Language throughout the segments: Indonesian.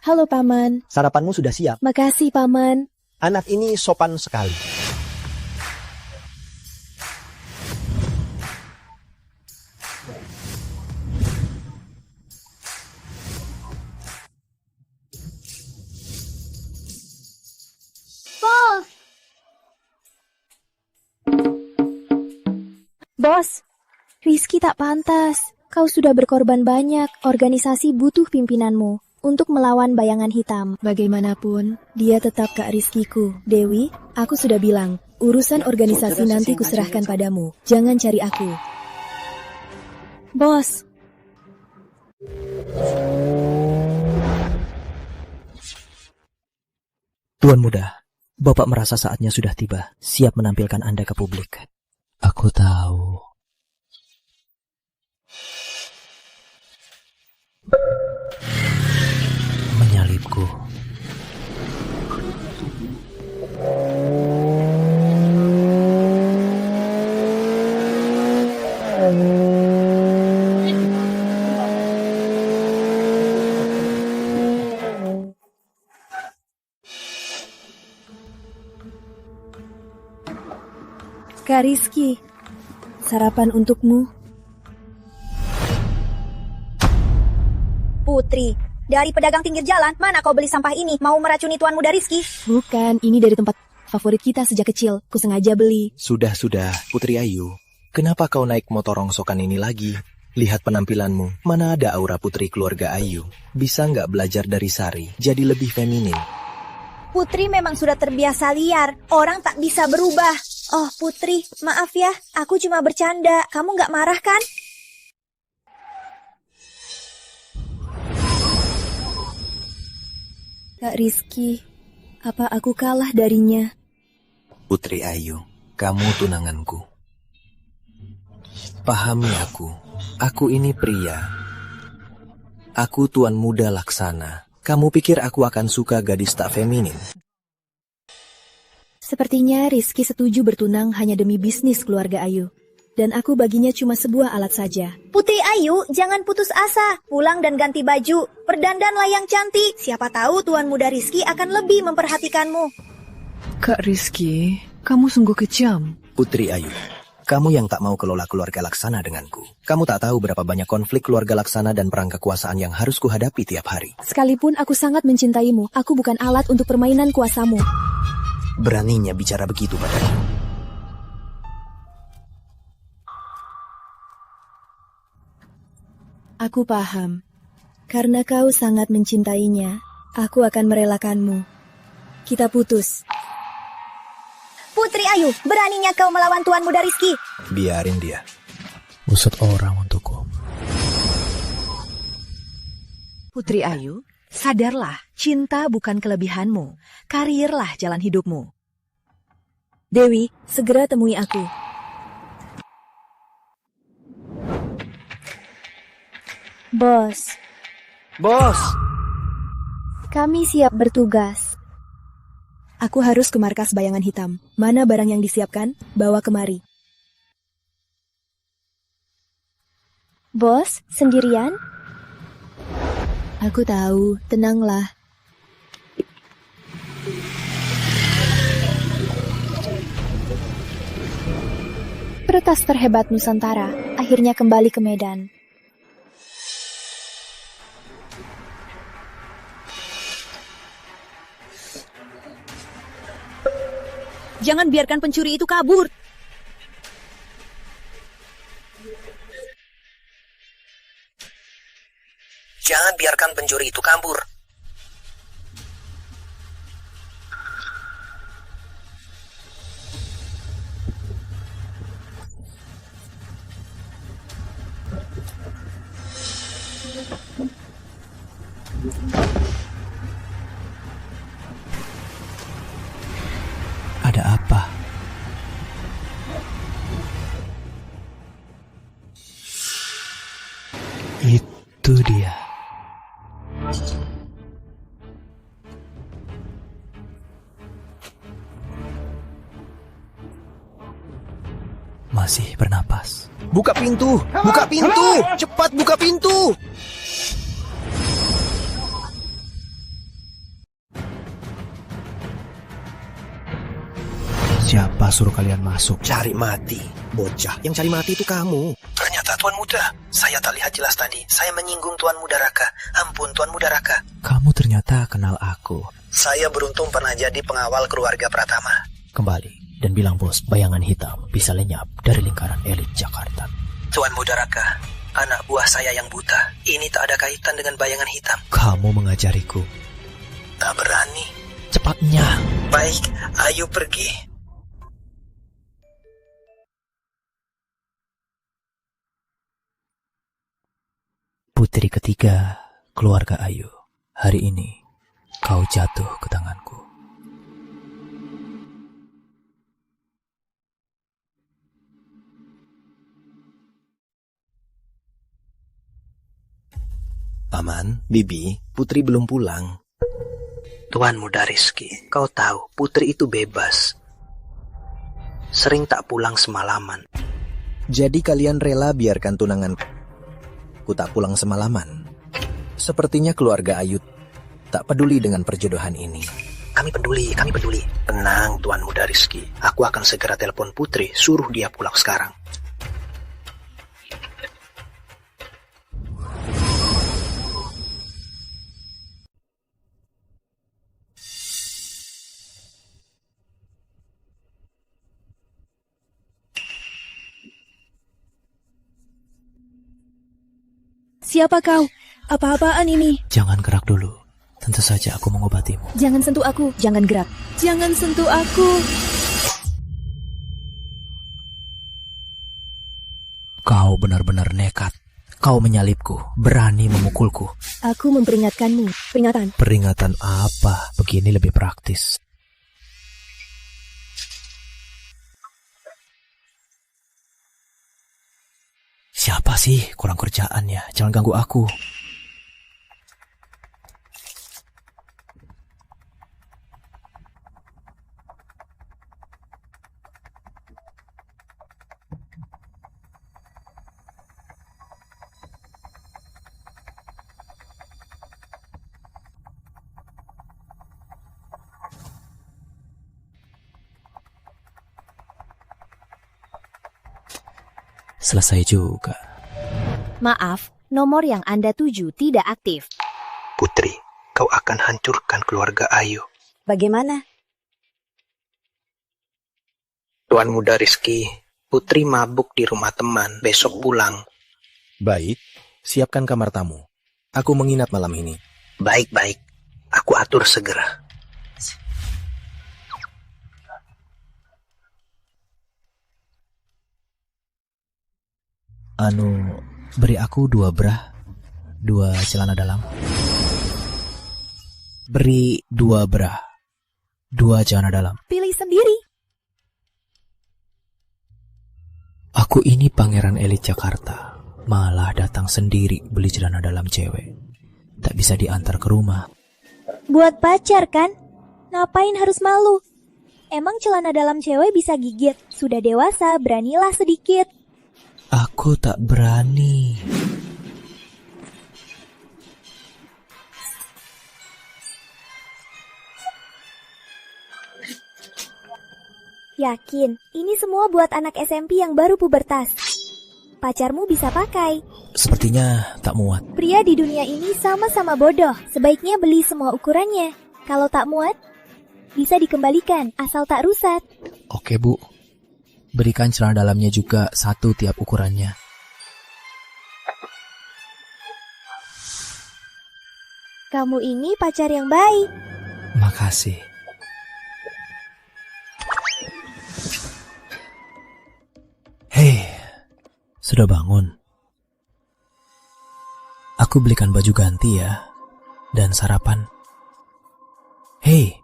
Halo Paman. Sarapanmu sudah siap. Makasih Paman. Anak ini sopan sekali. Bos, Rizky tak pantas. Kau sudah berkorban banyak. Organisasi butuh pimpinanmu untuk melawan bayangan hitam. Bagaimanapun, dia tetap Kak Rizkyku. Dewi, aku sudah bilang, urusan organisasi nanti kuserahkan padamu. Jangan cari aku. Bos. Tuan Muda, Bapak merasa saatnya sudah tiba, siap menampilkan Anda ke publik. Aku tahu. Menyalipku. Kak Rizky, sarapan untukmu. Putri, dari pedagang pinggir jalan, mana kau beli sampah ini? Mau meracuni Tuan Muda Rizky? Bukan, ini dari tempat favorit kita sejak kecil. Ku sengaja beli. Sudah, Putri Ayu. Kenapa kau naik motor rongsokan ini lagi? Lihat penampilanmu, mana ada aura putri keluarga Ayu. Bisa nggak belajar dari Sari, jadi lebih feminin? Putri memang sudah terbiasa liar, orang tak bisa berubah. Oh Putri, maaf ya, aku cuma bercanda. Kamu nggak marah kan? Kak Rizky, apa aku kalah darinya? Putri Ayu, kamu tunanganku. Pahami aku ini pria. Aku Tuan Muda Laksana. Kamu pikir aku akan suka gadis tak feminin? Sepertinya Rizky setuju bertunang hanya demi bisnis keluarga Ayu. Dan aku baginya cuma sebuah alat saja. Putri Ayu, jangan putus asa. Pulang dan ganti baju. Berdandanlah yang cantik. Siapa tahu Tuan Muda Rizky akan lebih memperhatikanmu. Kak Rizky, kamu sungguh kejam. Putri Ayu, kamu yang tak mau kelola keluarga Laksana denganku. Kamu tak tahu berapa banyak konflik keluarga Laksana dan perang kekuasaan yang harus kuhadapi tiap hari. Sekalipun aku sangat mencintaimu, aku bukan alat untuk permainan kuasamu. Beraninya bicara begitu padaku. Aku paham. Karena kau sangat mencintainya, aku akan merelakanmu. Kita putus. Putri Ayu, beraninya kau melawan Tuan Muda Rizky. Biarin dia. Usut orang untukku. Putri Ayu, sadarlah, cinta bukan kelebihanmu. Karirlah jalan hidupmu. Dewi, segera temui aku. Bos. Bos! Kami siap bertugas. Aku harus ke markas bayangan hitam. Mana barang yang disiapkan? Bawa kemari. Bos, sendirian? Aku tahu, tenanglah. Peretas terhebat Nusantara akhirnya kembali ke Medan. Jangan biarkan pencuri itu kabur. Jangan biarkan pencuri itu kabur. Ada apa? Itu dia. Masih bernapas. Buka pintu! Buka pintu! Cepat buka pintu! Siapa suruh kalian masuk? Cari mati, bocah. Yang cari mati itu kamu. Ternyata Tuan Muda. Saya tak lihat jelas tadi. Saya menyinggung Tuan Muda Raka. Ampun Tuan Muda Raka. Kamu ternyata kenal aku. Saya beruntung pernah jadi pengawal keluarga Pratama. Kembali dan bilang bos, bayangan hitam bisa lenyap dari lingkaran elit Jakarta. Tuan Muda Raka, anak buah saya yang buta. Ini tak ada kaitan dengan bayangan hitam. Kamu mengajariku. Tak berani. Cepatnya. Baik, ayo pergi. Putri ketiga keluarga Ayu. Hari ini kau jatuh ke tanganku. Paman, Bibi, Putri belum pulang. Tuan Muda Rizky, kau tahu Putri itu bebas. Sering tak pulang semalaman. Jadi kalian rela biarkan tunanganku tak pulang semalaman? Sepertinya keluarga Ayu tak peduli dengan perjodohan ini. Kami peduli. Tenang Tuan Muda Rizky, aku akan segera telepon Putri, suruh dia pulang sekarang. Siapa kau? Apa-apaan ini? Jangan gerak dulu. Tentu saja aku mengobatimu. Jangan sentuh aku. Jangan gerak. Jangan sentuh aku. Kau benar-benar nekat. Kau menyalipku, berani memukulku. Aku memperingatkanmu. Peringatan. Peringatan apa? Begini lebih praktis. Siapa sih? Kurang kerjaan ya. Jangan ganggu aku. Selesai juga. Maaf, nomor yang Anda tuju tidak aktif. Putri, kau akan hancurkan keluarga Ayu. Bagaimana? Tuan Muda Rizky, Putri mabuk di rumah teman, besok pulang. Baik, siapkan kamar tamu. Aku menginap malam ini. Baik, aku atur segera. Beri aku 2 bra, 2 celana dalam. Beri 2 bra, 2 celana dalam. Pilih sendiri. Aku ini pangeran elit Jakarta, malah datang sendiri beli celana dalam cewek. Tak bisa diantar ke rumah. Buat pacar kan? Ngapain harus malu? Emang celana dalam cewek bisa gigit? Sudah dewasa, beranilah sedikit. Aku tak berani. Yakin, ini semua buat anak SMP yang baru pubertas. Pacarmu bisa pakai. Sepertinya tak muat. Pria di dunia ini sama-sama bodoh. Sebaiknya beli semua ukurannya. Kalau tak muat, bisa dikembalikan asal tak rusak. Oke, Bu. Berikan celana dalamnya juga 1 tiap ukurannya. Kamu ini pacar yang baik. Makasih. Hei, sudah bangun? Aku belikan baju ganti ya, dan sarapan. Hei.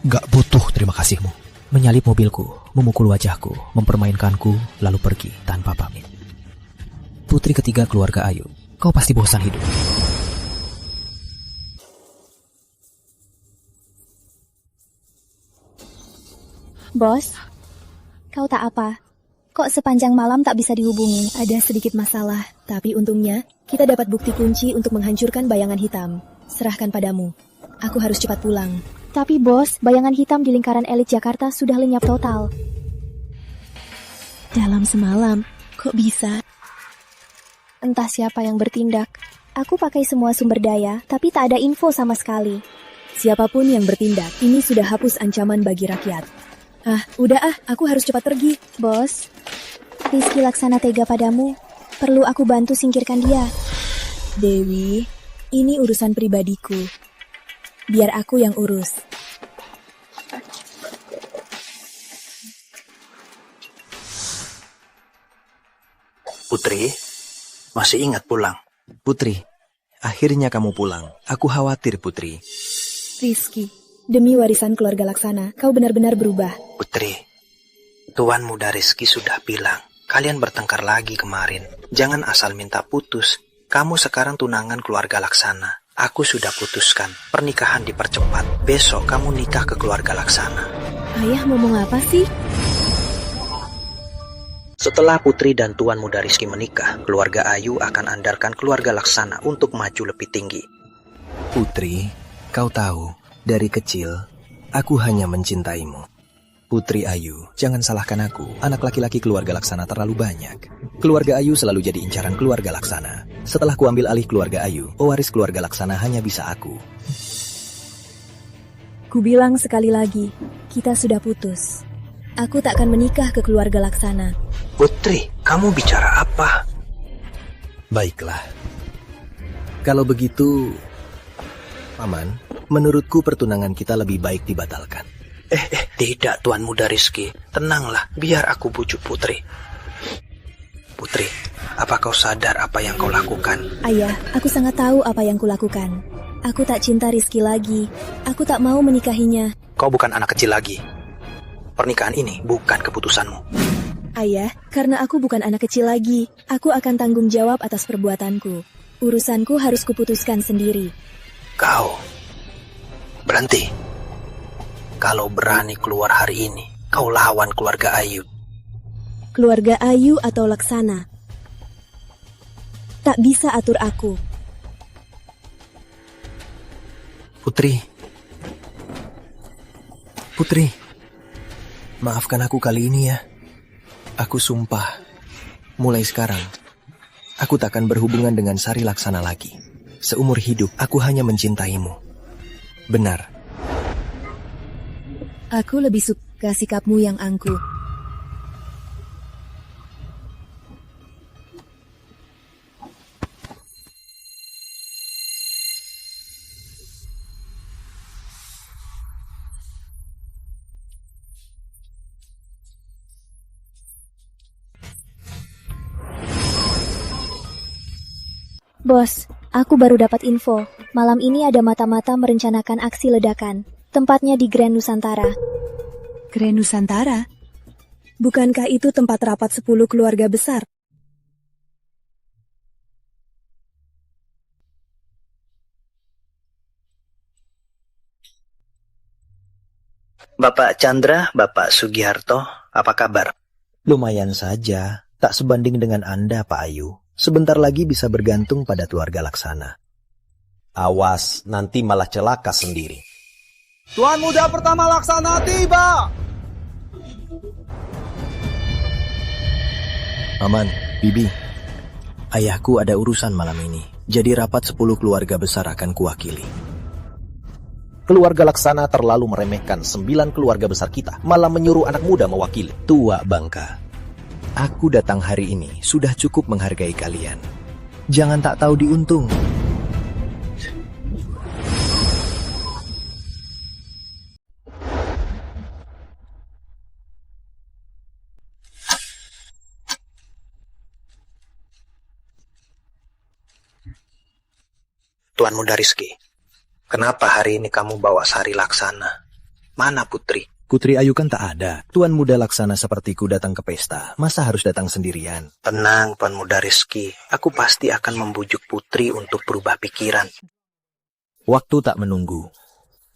Gak butuh terima kasihmu. Menyalip mobilku, memukul wajahku, mempermainkanku, lalu pergi tanpa pamit. Putri ketiga keluarga Ayu, kau pasti bosan hidup. Bos, kau tak apa? Kok sepanjang malam tak bisa dihubungi? Ada sedikit masalah, tapi untungnya kita dapat bukti kunci untuk menghancurkan bayangan hitam. Serahkan padamu. Aku harus cepat pulang. Tapi bos, bayangan hitam di lingkaran elit Jakarta sudah lenyap total. Dalam semalam, kok bisa? Entah siapa yang bertindak. Aku pakai semua sumber daya, tapi tak ada info sama sekali. Siapapun yang bertindak, ini sudah hapus ancaman bagi rakyat. Aku harus cepat pergi. Bos, Rizky Laksana tega padamu. Perlu aku bantu singkirkan dia. Dewi, ini urusan pribadiku. Biar aku yang urus. Putri, masih ingat pulang? Putri, akhirnya kamu pulang. Aku khawatir, Putri. Rizky, demi warisan keluarga Laksana, kau benar-benar berubah. Putri, Tuan Muda Rizky sudah bilang, kalian bertengkar lagi kemarin. Jangan asal minta putus. Kamu sekarang tunangan keluarga Laksana. Aku sudah putuskan, pernikahan dipercepat. Besok kamu nikah ke keluarga Laksana. Ayah ngomong apa sih? Setelah Putri dan Tuan Muda Rizky menikah, keluarga Ayu akan andalkan keluarga Laksana untuk maju lebih tinggi. Putri, kau tahu, dari kecil, aku hanya mencintaimu. Putri Ayu, jangan salahkan aku. Anak laki-laki keluarga Laksana terlalu banyak. Keluarga Ayu selalu jadi incaran keluarga Laksana. Setelah kuambil alih keluarga Ayu, pewaris keluarga Laksana hanya bisa aku. Ku bilang sekali lagi, kita sudah putus. Aku tak akan menikah ke keluarga Laksana. Putri, kamu bicara apa? Baiklah. Kalau begitu, Paman, menurutku pertunangan kita lebih baik dibatalkan. Tidak, Tuan Muda Rizky. Tenanglah, biar aku bujuk Putri. Putri, apa kau sadar apa yang kau lakukan? Ayah, aku sangat tahu apa yang kulakukan. Aku tak cinta Rizky lagi. Aku tak mau menikahinya. Kau bukan anak kecil lagi. Pernikahan ini bukan keputusanmu. Ayah, karena aku bukan anak kecil lagi, aku akan tanggung jawab atas perbuatanku. Urusanku harus kuputuskan sendiri. Kau berhenti. Kalau berani keluar hari ini, kau lawan keluarga Ayu. Keluarga Ayu atau Laksana tak bisa atur aku. Putri, maafkan aku kali ini ya. Aku sumpah, mulai sekarang, aku tak akan berhubungan dengan Sari Laksana lagi. Seumur hidup, aku hanya mencintaimu. Benar. Aku lebih suka sikapmu yang angkuh. Bos, aku baru dapat info. Malam ini ada mata-mata merencanakan aksi ledakan. Tempatnya di Grand Nusantara. Grand Nusantara? Bukankah itu tempat rapat 10 keluarga besar? Bapak Chandra, Bapak Sugiharto, apa kabar? Lumayan saja, tak sebanding dengan Anda, Pak Ayu. Sebentar lagi bisa bergantung pada keluarga Laksana. Awas, nanti malah celaka sendiri. Tuan Muda pertama Laksana tiba! Paman, Bibi, ayahku ada urusan malam ini. Jadi rapat 10 keluarga besar akan kuwakili. Keluarga Laksana terlalu meremehkan 9 keluarga besar kita, malah menyuruh anak muda mewakili. Tua bangka, aku datang hari ini sudah cukup menghargai kalian. Jangan tak tahu diuntung. Tuan Muda Rizky, kenapa hari ini kamu bawa Sari Laksana? Mana Putri? Putri Ayu kan tak ada. Tuan Muda Laksana sepertiku datang ke pesta. Masa harus datang sendirian? Tenang, Tuan Muda Rizky. Aku pasti akan membujuk Putri untuk berubah pikiran. Waktu tak menunggu.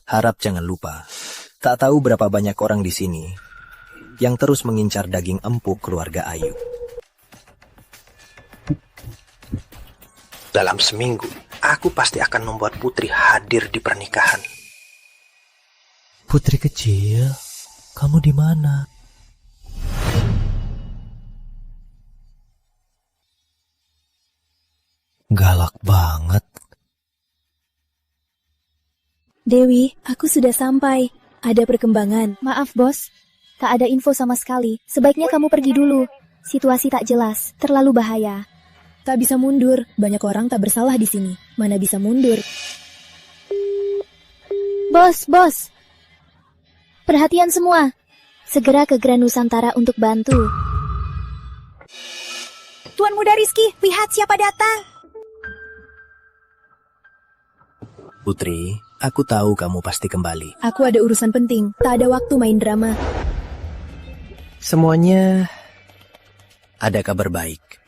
Harap jangan lupa. Tak tahu berapa banyak orang di sini yang terus mengincar daging empuk keluarga Ayu. Dalam seminggu, aku pasti akan membuat Putri hadir di pernikahan. Putri kecil, kamu di mana? Galak banget. Dewi, aku sudah sampai. Ada perkembangan. Maaf, Bos. Tak ada info sama sekali. Sebaiknya kamu pergi dulu. Situasi tak jelas, terlalu bahaya. Tak bisa mundur. Banyak orang tak bersalah di sini. Mana bisa mundur? Bos. Perhatian semua. Segera ke Grand Nusantara untuk bantu. Tuan Muda Rizky, lihat siapa datang. Putri, aku tahu kamu pasti kembali. Aku ada urusan penting. Tak ada waktu main drama. Semuanya ada kabar baik.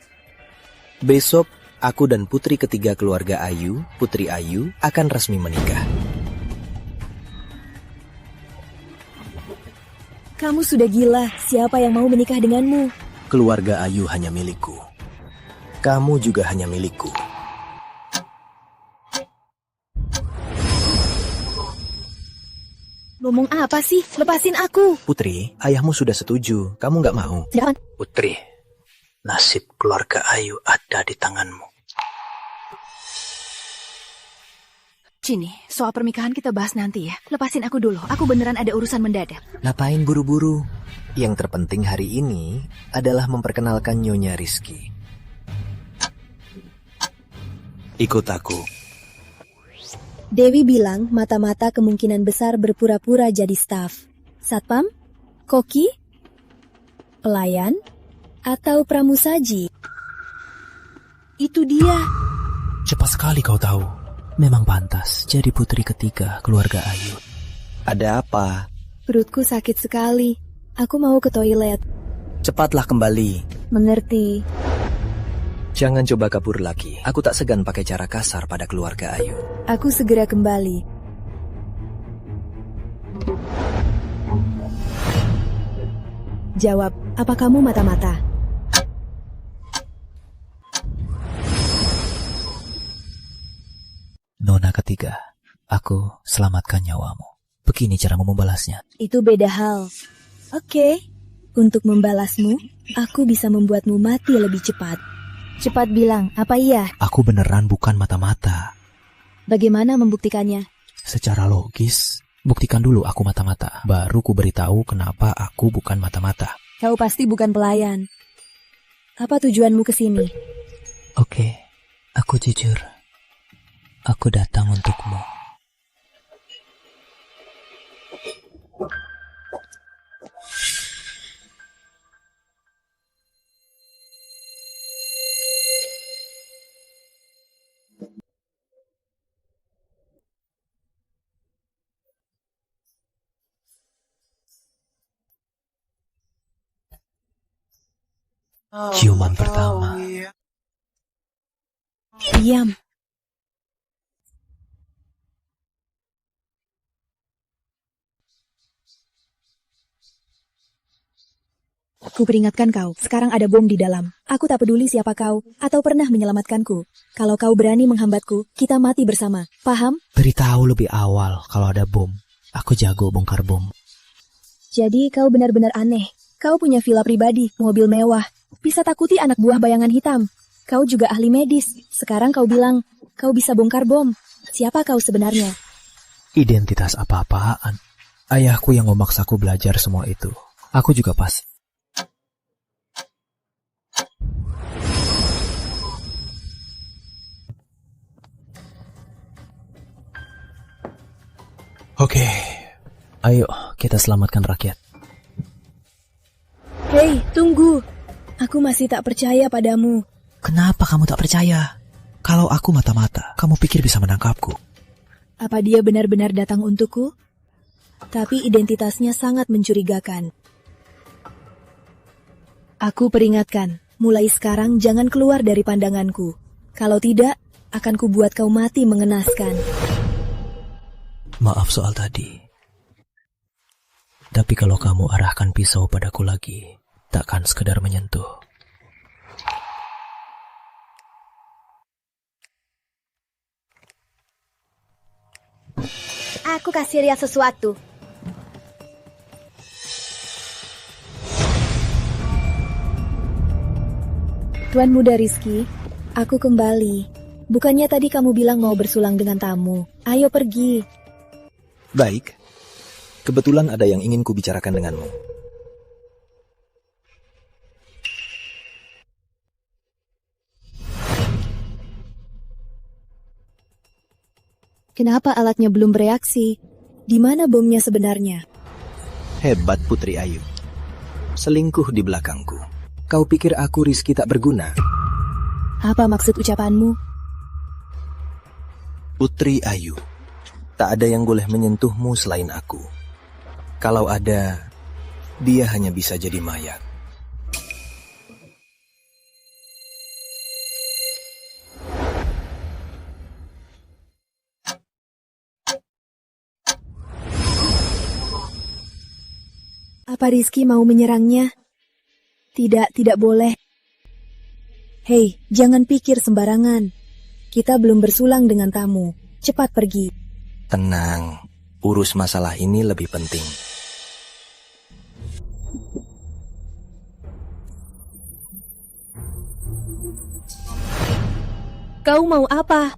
Besok, aku dan putri ketiga keluarga Ayu, Putri Ayu, akan resmi menikah. Kamu sudah gila. Siapa yang mau menikah denganmu? Keluarga Ayu hanya milikku. Kamu juga hanya milikku. Ngomong apa sih? Lepasin aku. Putri, ayahmu sudah setuju. Kamu nggak mau? Jangan. Putri, nasib keluarga Ayu ada di tanganmu. Cini, soal pernikahan kita bahas nanti ya. Lepasin aku dulu, aku beneran ada urusan mendadak. Ngapain buru-buru? Yang terpenting hari ini adalah memperkenalkan Nyonya Rizky. Ikut aku. Dewi bilang mata-mata kemungkinan besar berpura-pura jadi staf. Satpam? Koki? Pelayan? Atau pramusaji? Itu dia. Cepat sekali kau tahu. Memang pantas jadi putri ketiga keluarga Ayu. Ada apa? Perutku sakit sekali. Aku mau ke toilet. Cepatlah kembali. Mengerti. Jangan coba kabur lagi. Aku tak segan pakai cara kasar pada keluarga Ayu. Aku segera kembali. Jawab, apa kamu mata-mata? Nona ketiga, aku selamatkan nyawamu. Begini caramu membalasnya. Itu beda hal. Oke. Untuk membalasmu, aku bisa membuatmu mati lebih cepat. Cepat bilang, apa iya? Aku beneran bukan mata-mata. Bagaimana membuktikannya? Secara logis, buktikan dulu aku mata-mata. Baru ku beritahu kenapa aku bukan mata-mata. Kau pasti bukan pelayan. Apa tujuanmu ke sini? Oke, aku jujur. Aku datang untukmu. Ciuman pertama. Diam. Kuperingatkan kau, sekarang ada bom di dalam. Aku tak peduli siapa kau, atau pernah menyelamatkanku. Kalau kau berani menghambatku, kita mati bersama. Paham? Beritahu lebih awal kalau ada bom. Aku jago bongkar bom. Jadi kau benar-benar aneh. Kau punya villa pribadi, mobil mewah. Bisa takuti anak buah bayangan hitam. Kau juga ahli medis. Sekarang kau bilang, kau bisa bongkar bom. Siapa kau sebenarnya? Identitas apa-apaan. Ayahku yang memaksaku belajar semua itu. Aku juga pas. Oke, ayo kita selamatkan rakyat. Hei, tunggu. Aku masih tak percaya padamu. Kenapa kamu tak percaya? Kalau aku mata-mata, kamu pikir bisa menangkapku? Apa dia benar-benar datang untukku? Tapi identitasnya sangat mencurigakan. Aku peringatkan, mulai sekarang jangan keluar dari pandanganku. Kalau tidak, akan kubuat kau mati mengenaskan. Maaf soal tadi. Tapi kalau kamu arahkan pisau padaku lagi, takkan sekedar menyentuh. Aku kasih lihat sesuatu. Tuan Muda Rizky, aku kembali. Bukannya tadi kamu bilang mau bersulang dengan tamu. Ayo pergi. Baik. Kebetulan ada yang ingin kubicarakan denganmu. Kenapa alatnya belum bereaksi? Di mana bomnya sebenarnya? Hebat Putri Ayu. Selingkuh di belakangku. Kau pikir aku Rizky tak berguna? Apa maksud ucapanmu? Putri Ayu, tak ada yang boleh menyentuhmu selain aku. Kalau ada, dia hanya bisa jadi mayat. Apa Rizky mau menyerangnya? Tidak boleh. Hei, jangan pikir sembarangan. Kita belum bersulang dengan tamu. Cepat pergi. Tenang, urus masalah ini lebih penting. Kau mau apa?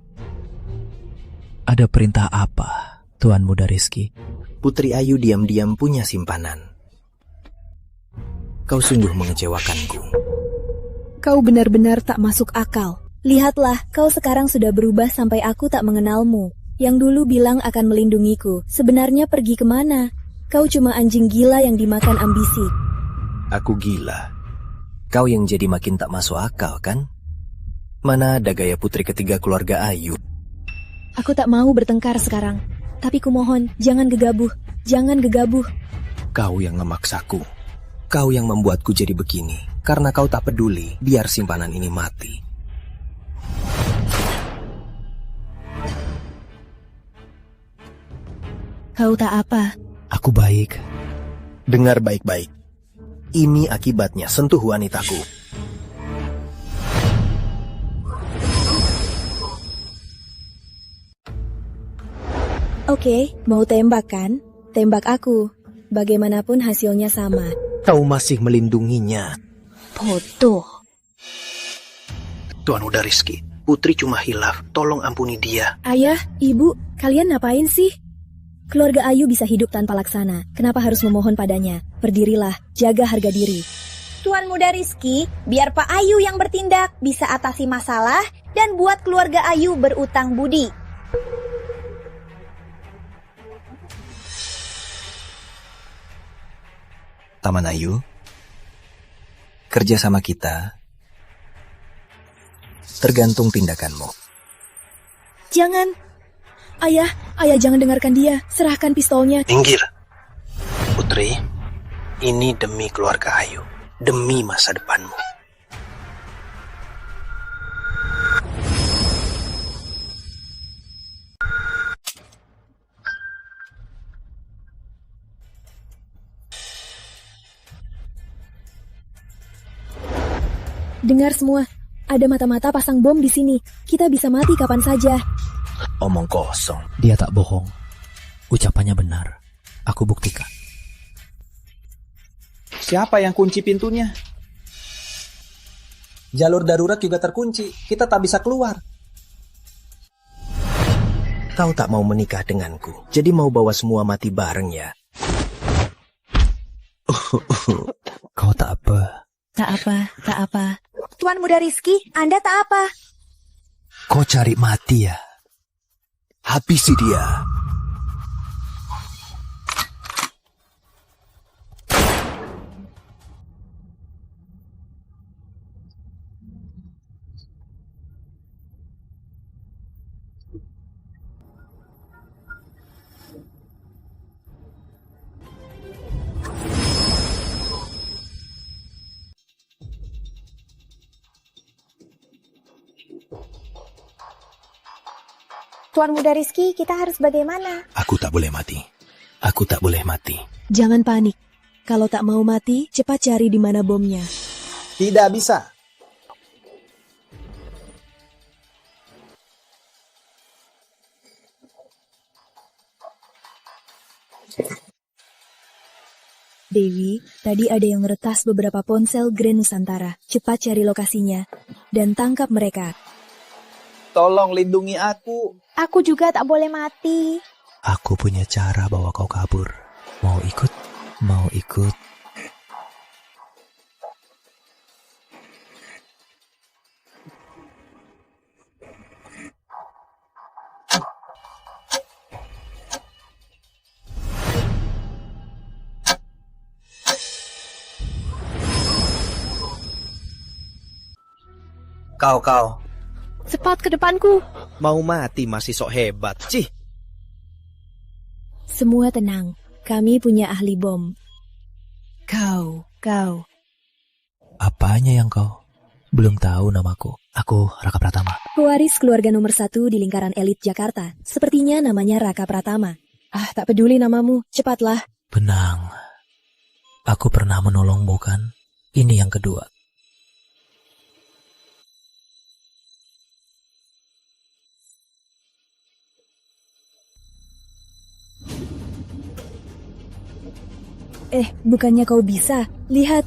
Ada perintah apa, Tuan Muda Rizky? Putri Ayu diam-diam punya simpanan. Kau sungguh mengecewakanku. Kau benar-benar tak masuk akal. Lihatlah, kau sekarang sudah berubah sampai aku tak mengenalmu. Yang dulu bilang akan melindungiku, sebenarnya pergi kemana? Kau cuma anjing gila yang dimakan ambisi. Aku gila. Kau yang jadi makin tak masuk akal, kan? Mana ada gaya putri ketiga keluarga Ayu? Aku tak mau bertengkar sekarang. Tapi kumohon, jangan gegabah. Jangan gegabah. Kau yang memaksaku. Kau yang membuatku jadi begini. Karena kau tak peduli, biar simpanan ini mati. Kau tak apa. Aku baik. Dengar baik-baik. Ini akibatnya sentuh wanitaku. Oke, mau tembak kan? Tembak aku. Bagaimanapun hasilnya sama. Kau masih melindunginya. Bodoh. Tuan Muda Rizky, Putri cuma hilaf. Tolong ampuni dia. Ayah, ibu, kalian ngapain sih? Keluarga Ayu bisa hidup tanpa Laksana. Kenapa harus memohon padanya? Berdirilah, jaga harga diri. Tuan Muda Rizky, biar Pak Ayu yang bertindak, bisa atasi masalah dan buat keluarga Ayu berutang budi. Taman Ayu, kerja sama kita tergantung tindakanmu. Jangan. Ayah jangan dengarkan dia. Serahkan pistolnya. Minggir. Putri, ini demi keluarga Ayu. Demi masa depanmu. Dengar semua. Ada mata-mata pasang bom di sini. Kita bisa mati kapan saja. Omong kosong. Dia tak bohong. Ucapannya benar. Aku buktikan. Siapa yang kunci pintunya? Jalur darurat juga terkunci. Kita tak bisa keluar. Kau tak mau menikah denganku. Jadi mau bawa semua mati bareng ya? Kau tak apa. Tak apa. Tuan Muda Rizky, Anda tak apa. Kau cari mati ya? Habisi dia. Tuan Muda Rizky, kita harus bagaimana? Aku tak boleh mati. Aku tak boleh mati. Jangan panik. Kalau tak mau mati, cepat cari di mana bomnya. Tidak bisa. Dewi, tadi ada yang meretas beberapa ponsel Grand Nusantara. Cepat cari lokasinya dan tangkap mereka. Tolong lindungi aku. Aku juga tak boleh mati. Aku punya cara bawa kau kabur. Mau ikut? Mau ikut? Kau. Cepat ke depanku. Mau mati masih sok hebat. Cih. Semua tenang. Kami punya ahli bom. Kau. Apanya yang kau? Belum tahu namaku. Aku Raka Pratama. Pewaris keluarga nomor 1 di lingkaran elit Jakarta. Sepertinya namanya Raka Pratama. Ah, tak peduli namamu. Cepatlah. Benang. Aku pernah menolongmu kan? Ini yang kedua. Bukannya kau bisa? Lihat.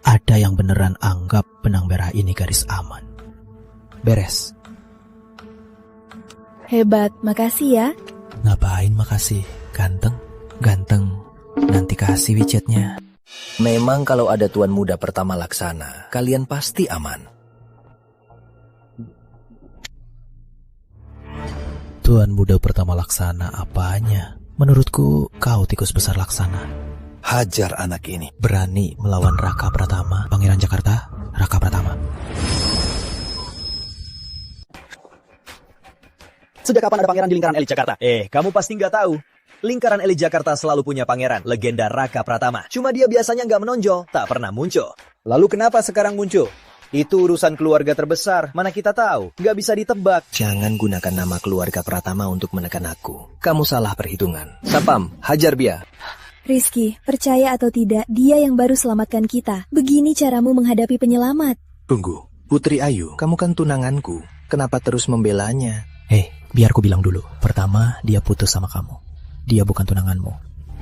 Ada yang beneran anggap benang merah ini garis aman. Beres. Hebat, makasih ya. Ngapain makasih? Ganteng. Nanti kasih widgetnya. Memang kalau ada Tuan Muda Pertama Laksana, kalian pasti aman. Tuan Muda Pertama Laksana apanya? Menurutku kau tikus besar Laksana. Hajar anak ini. Berani melawan Raka Pratama, Pangeran Jakarta, Raka Pratama. Sejak kapan ada pangeran di lingkaran elit Jakarta? Kamu pasti nggak tahu. Lingkaran elit Jakarta selalu punya pangeran, legenda Raka Pratama. Cuma dia biasanya nggak menonjol, tak pernah muncul. Lalu kenapa sekarang muncul? Itu urusan keluarga terbesar, mana kita tahu, nggak bisa ditebak. Jangan gunakan nama keluarga Pratama untuk menekan aku. Kamu salah perhitungan. Sapam, hajar dia. Rizky, percaya atau tidak, dia yang baru selamatkan kita. Begini caramu menghadapi penyelamat. Tunggu, Putri Ayu, kamu kan tunanganku. Kenapa terus membelanya? Biar ku bilang dulu. Pertama, dia putus sama kamu. Dia bukan tunanganmu.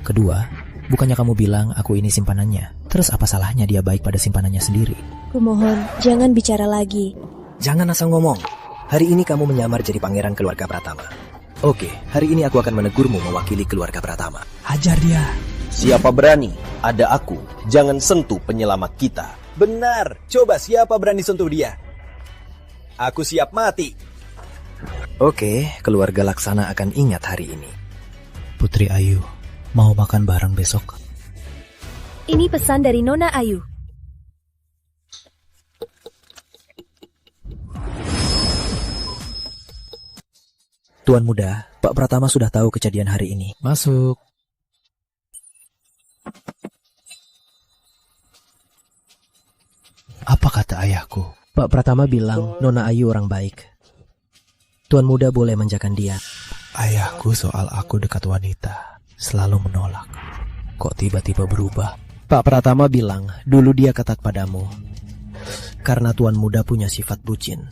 Kedua, bukannya kamu bilang aku ini simpanannya. Terus apa salahnya dia baik pada simpanannya sendiri? Kumohon, jangan bicara lagi. Jangan asal ngomong. Hari ini kamu menyamar jadi pangeran keluarga Pratama. Oke, hari ini aku akan menegurmu mewakili keluarga Pratama. Hajar dia. Siapa berani? Ada aku. Jangan sentuh penyelamat kita. Benar. Coba siapa berani sentuh dia? Aku siap mati. Oke, keluarga Laksana akan ingat hari ini. Putri Ayu, mau makan bareng besok? Ini pesan dari Nona Ayu. Tuan Muda, Pak Pratama sudah tahu kejadian hari ini. Masuk. Apa kata ayahku? Pak Pratama bilang Nona Ayu orang baik. Tuan Muda boleh manjakan dia. Ayahku soal aku dekat wanita selalu menolak. Kok tiba-tiba berubah? Pak Pratama bilang dulu dia ketat padamu karena Tuan Muda punya sifat bucin.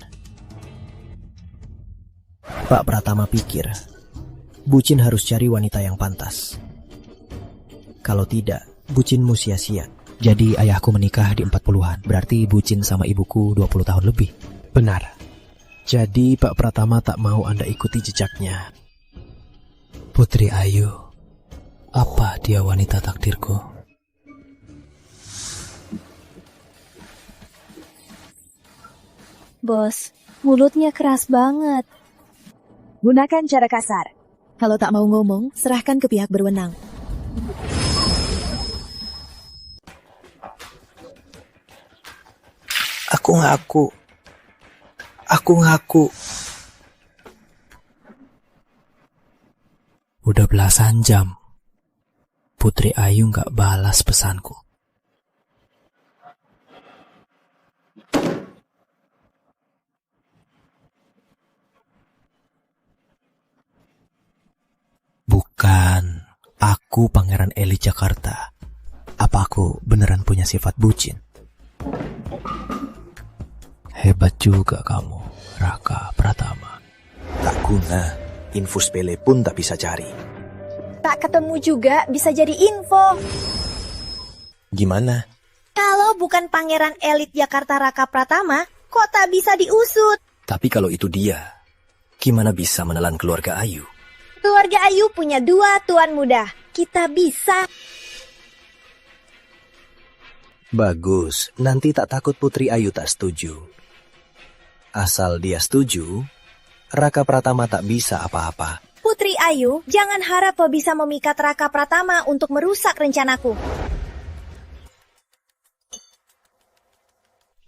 Pak Pratama pikir bucin harus cari wanita yang pantas. Kalau tidak, bucinmu sia-sia. Jadi ayahku menikah di 40-an. Berarti bucin sama ibuku 20 tahun lebih. Benar. Jadi Pak Pratama tak mau Anda ikuti jejaknya. Putri Ayu, apa dia wanita takdirku? Bos, mulutnya keras banget. Gunakan cara kasar. Kalau tak mau ngomong, serahkan ke pihak berwenang. Aku ngaku. Udah belasan jam. Putri Ayu gak balas pesanku. Aku Pangeran Elit Jakarta. Apa aku beneran punya sifat bucin? Hebat juga kamu, Raka Pratama. Tak guna, info sepele pun tak bisa cari. Tak ketemu juga bisa jadi info. Gimana? Kalau bukan Pangeran Elit Jakarta Raka Pratama, kok tak bisa diusut? Tapi kalau itu dia, gimana bisa menelan keluarga Ayu? Keluarga Ayu punya 2 tuan muda. Kita bisa. Bagus, nanti tak takut Putri Ayu tak setuju. Asal dia setuju, Raka Pratama tak bisa apa-apa. Putri Ayu, jangan harap kau bisa memikat Raka Pratama untuk merusak rencanaku.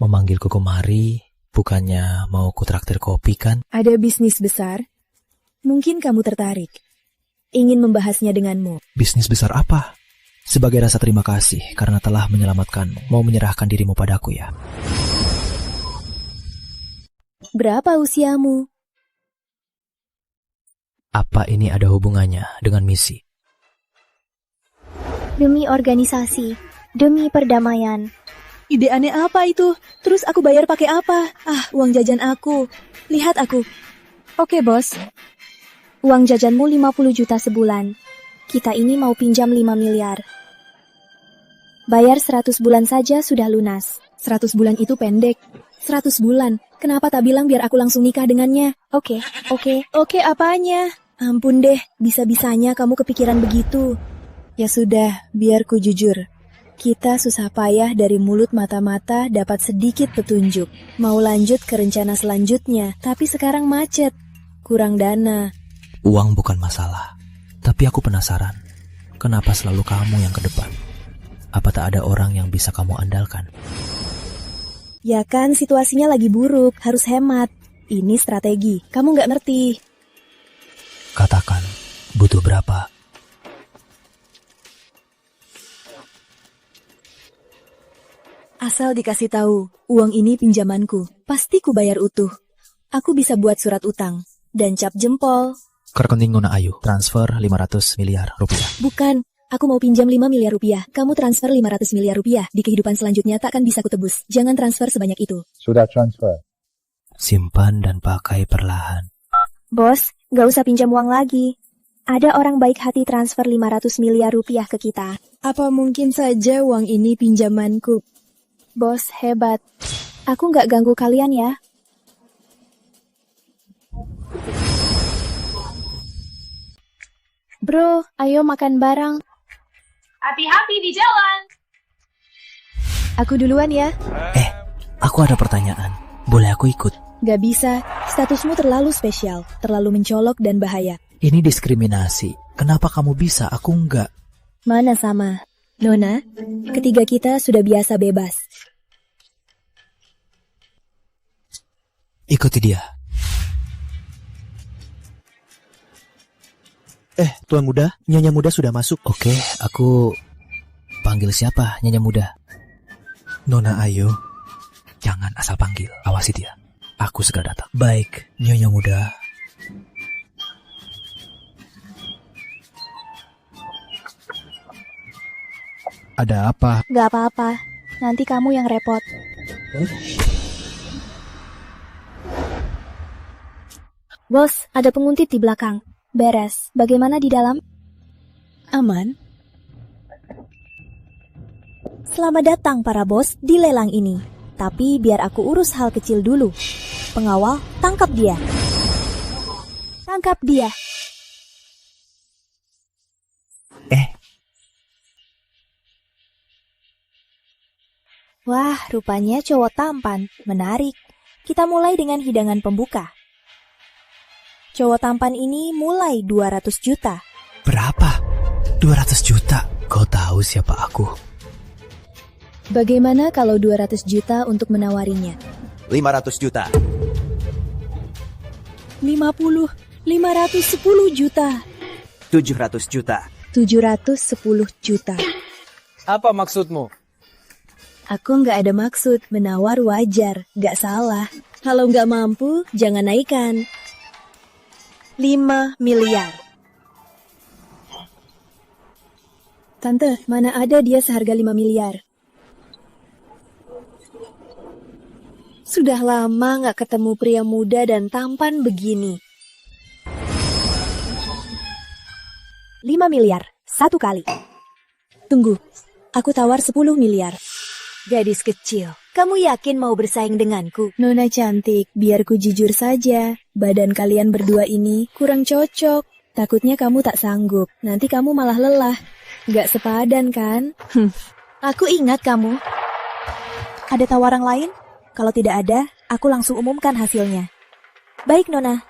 Memanggilku kemari, bukannya mau kutraktir kopi kan? Ada bisnis besar. Mungkin kamu tertarik. Ingin membahasnya denganmu. Bisnis besar apa? Sebagai rasa terima kasih karena telah menyelamatkanmu, mau menyerahkan dirimu padaku ya. Berapa usiamu? Apa ini ada hubungannya dengan misi? Demi organisasi, demi perdamaian. Ide aneh apa itu? Terus aku bayar pakai apa? Uang jajan aku. Lihat aku. Oke, bos. Uang jajanmu 50 juta sebulan. Kita ini mau pinjam 5 miliar. Bayar 100 bulan saja sudah lunas. 100 bulan itu pendek. 100 bulan. Kenapa tak bilang biar aku langsung nikah dengannya? Oke. Oke apanya? Ampun deh, bisa-bisanya kamu kepikiran begitu. Ya sudah, biar ku jujur. Kita susah payah dari mulut mata-mata dapat sedikit petunjuk. Mau lanjut ke rencana selanjutnya, tapi sekarang macet. Kurang dana. Uang bukan masalah, tapi aku penasaran. Kenapa selalu kamu yang ke depan? Apa tak ada orang yang bisa kamu andalkan? Ya kan, situasinya lagi buruk, harus hemat. Ini strategi, kamu nggak ngerti. Katakan, butuh berapa? Asal dikasih tahu, uang ini pinjamanku, pasti ku bayar utuh. Aku bisa buat surat utang, dan cap jempol. Ke rekening Nona Ayu, transfer 500 miliar rupiah. Bukan, aku mau pinjam 5 miliar rupiah. Kamu transfer 500 miliar rupiah. Di kehidupan selanjutnya takkan bisa kutebus. Jangan transfer sebanyak itu. Sudah transfer. Simpan dan pakai perlahan. Bos, gak usah pinjam uang lagi. Ada orang baik hati transfer 500 miliar rupiah ke kita. Apa mungkin saja uang ini pinjamanku? Bos, hebat. Aku gak ganggu kalian ya. Bro, ayo makan bareng. Hati-hati di jalan. Aku duluan ya. Aku ada pertanyaan. Boleh aku ikut? Gak bisa, statusmu terlalu spesial, terlalu mencolok dan bahaya. Ini diskriminasi. Kenapa kamu bisa, aku enggak? Mana sama? Nona, ketiga kita sudah biasa bebas. Ikuti dia. Tuan muda, Nyonya muda sudah masuk. Oke, aku panggil siapa, Nyonya muda? Nona Ayu. Jangan asal panggil, awasi dia. Aku segera datang. Baik, Nyonya muda. Ada apa? Gak apa-apa, nanti kamu yang repot. Bos, ada penguntit di belakang. Beres, bagaimana di dalam? Aman? Selamat datang para bos di lelang ini. Tapi biar aku urus hal kecil dulu. Pengawal, tangkap dia. Tangkap dia. Wah, rupanya cowok tampan. Menarik. Kita mulai dengan hidangan pembuka. Cowok tampan ini mulai 200 juta. Berapa? 200 juta? Kau tahu siapa aku? Bagaimana kalau 200 juta untuk menawarinya? 500 juta. 50, 510 juta. 700 juta. 710 juta. Apa maksudmu? Aku nggak ada maksud, menawar wajar, nggak salah. Kalau nggak mampu, jangan naikkan. 5 miliar. Tante, mana ada dia seharga 5 miliar. Sudah lama gak ketemu pria muda dan tampan begini. 5 miliar, satu kali. Tunggu, aku tawar 10 miliar. Gadis kecil, kamu yakin mau bersaing denganku? Nona cantik, biar ku jujur saja. Badan kalian berdua ini kurang cocok. Takutnya kamu tak sanggup, nanti kamu malah lelah. Gak sepadan kan? Aku ingat kamu. Ada tawaran lain? Kalau tidak ada, aku langsung umumkan hasilnya. Baik, Nona.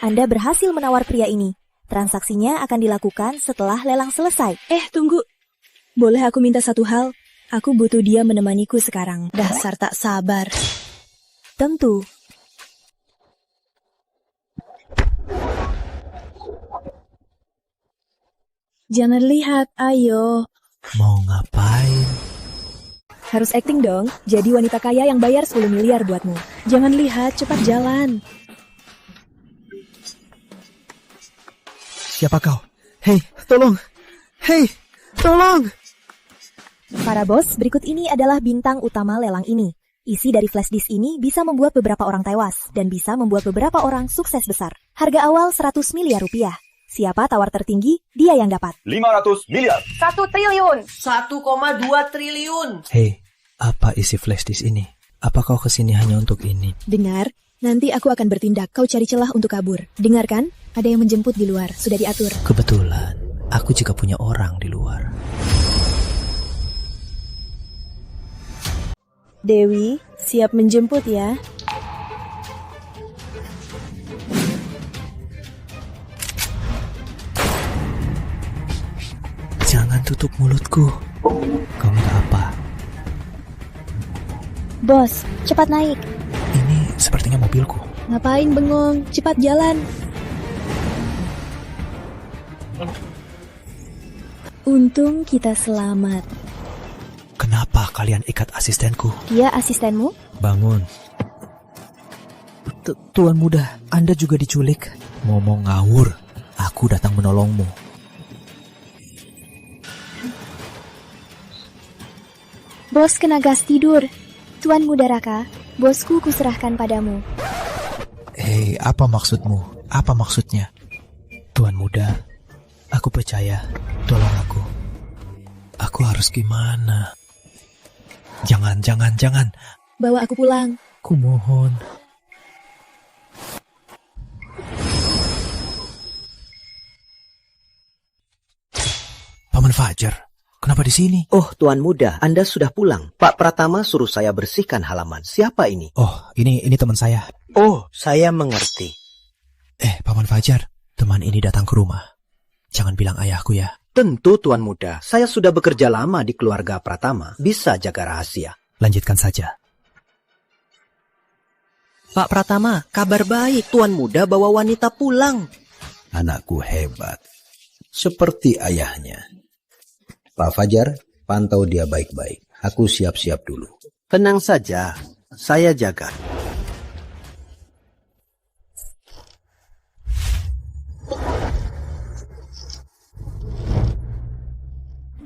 Anda berhasil menawar pria ini. Transaksinya akan dilakukan setelah lelang selesai. Tunggu. Boleh aku minta satu hal? Aku butuh dia menemaniku sekarang. Dasar tak sabar. Tentu. Jangan lihat, ayo. Mau ngapain? Harus acting dong, jadi wanita kaya yang bayar 10 miliar buatmu. Jangan lihat, cepat jalan. Siapa kau? Hei, tolong! Hei, tolong! Para bos, berikut ini adalah bintang utama lelang ini. Isi dari flash disk ini bisa membuat beberapa orang tewas dan bisa membuat beberapa orang sukses besar. Harga awal 100 miliar rupiah. Siapa tawar tertinggi, dia yang dapat. 500 miliar. 1 triliun. 1,2 triliun. Hei, apa isi flash disk ini? Apa kau kesini hanya untuk ini? Dengar, nanti aku akan bertindak. Kau cari celah untuk kabur. Dengar kan? Ada yang menjemput di luar, sudah diatur. Kebetulan, aku juga punya orang di luar. Dewi, siap menjemput ya. Jangan tutup mulutku. Kau minta apa? Bos, cepat naik. Ini sepertinya mobilku. Ngapain bengong? Cepat jalan. Untung kita selamat. Kenapa kalian ikat asistenku? Dia asistenmu? Bangun. Tuan muda, Anda juga diculik. Ngomong ngawur. Aku datang menolongmu. Bos kena gas tidur. Tuan Muda Raka, bosku kuserahkan padamu. Hei, apa maksudmu? Apa maksudnya? Tuan muda, aku percaya. Tolong aku. Aku harus gimana? Jangan. Bawa aku pulang. Kumohon. Paman Fajar, kenapa di sini? Oh, Tuan Muda, Anda sudah pulang. Pak Pratama suruh saya bersihkan halaman. Siapa ini? Oh, ini teman saya. Oh, saya mengerti. Paman Fajar, teman ini datang ke rumah. Jangan bilang ayahku ya. Tentu, Tuan Muda. Saya sudah bekerja lama di keluarga Pratama. Bisa jaga rahasia. Lanjutkan saja. Pak Pratama, kabar baik. Tuan Muda bawa wanita pulang. Anakku hebat. Seperti ayahnya. Pak Fajar, pantau dia baik-baik. Aku siap-siap dulu. Tenang saja, saya jaga.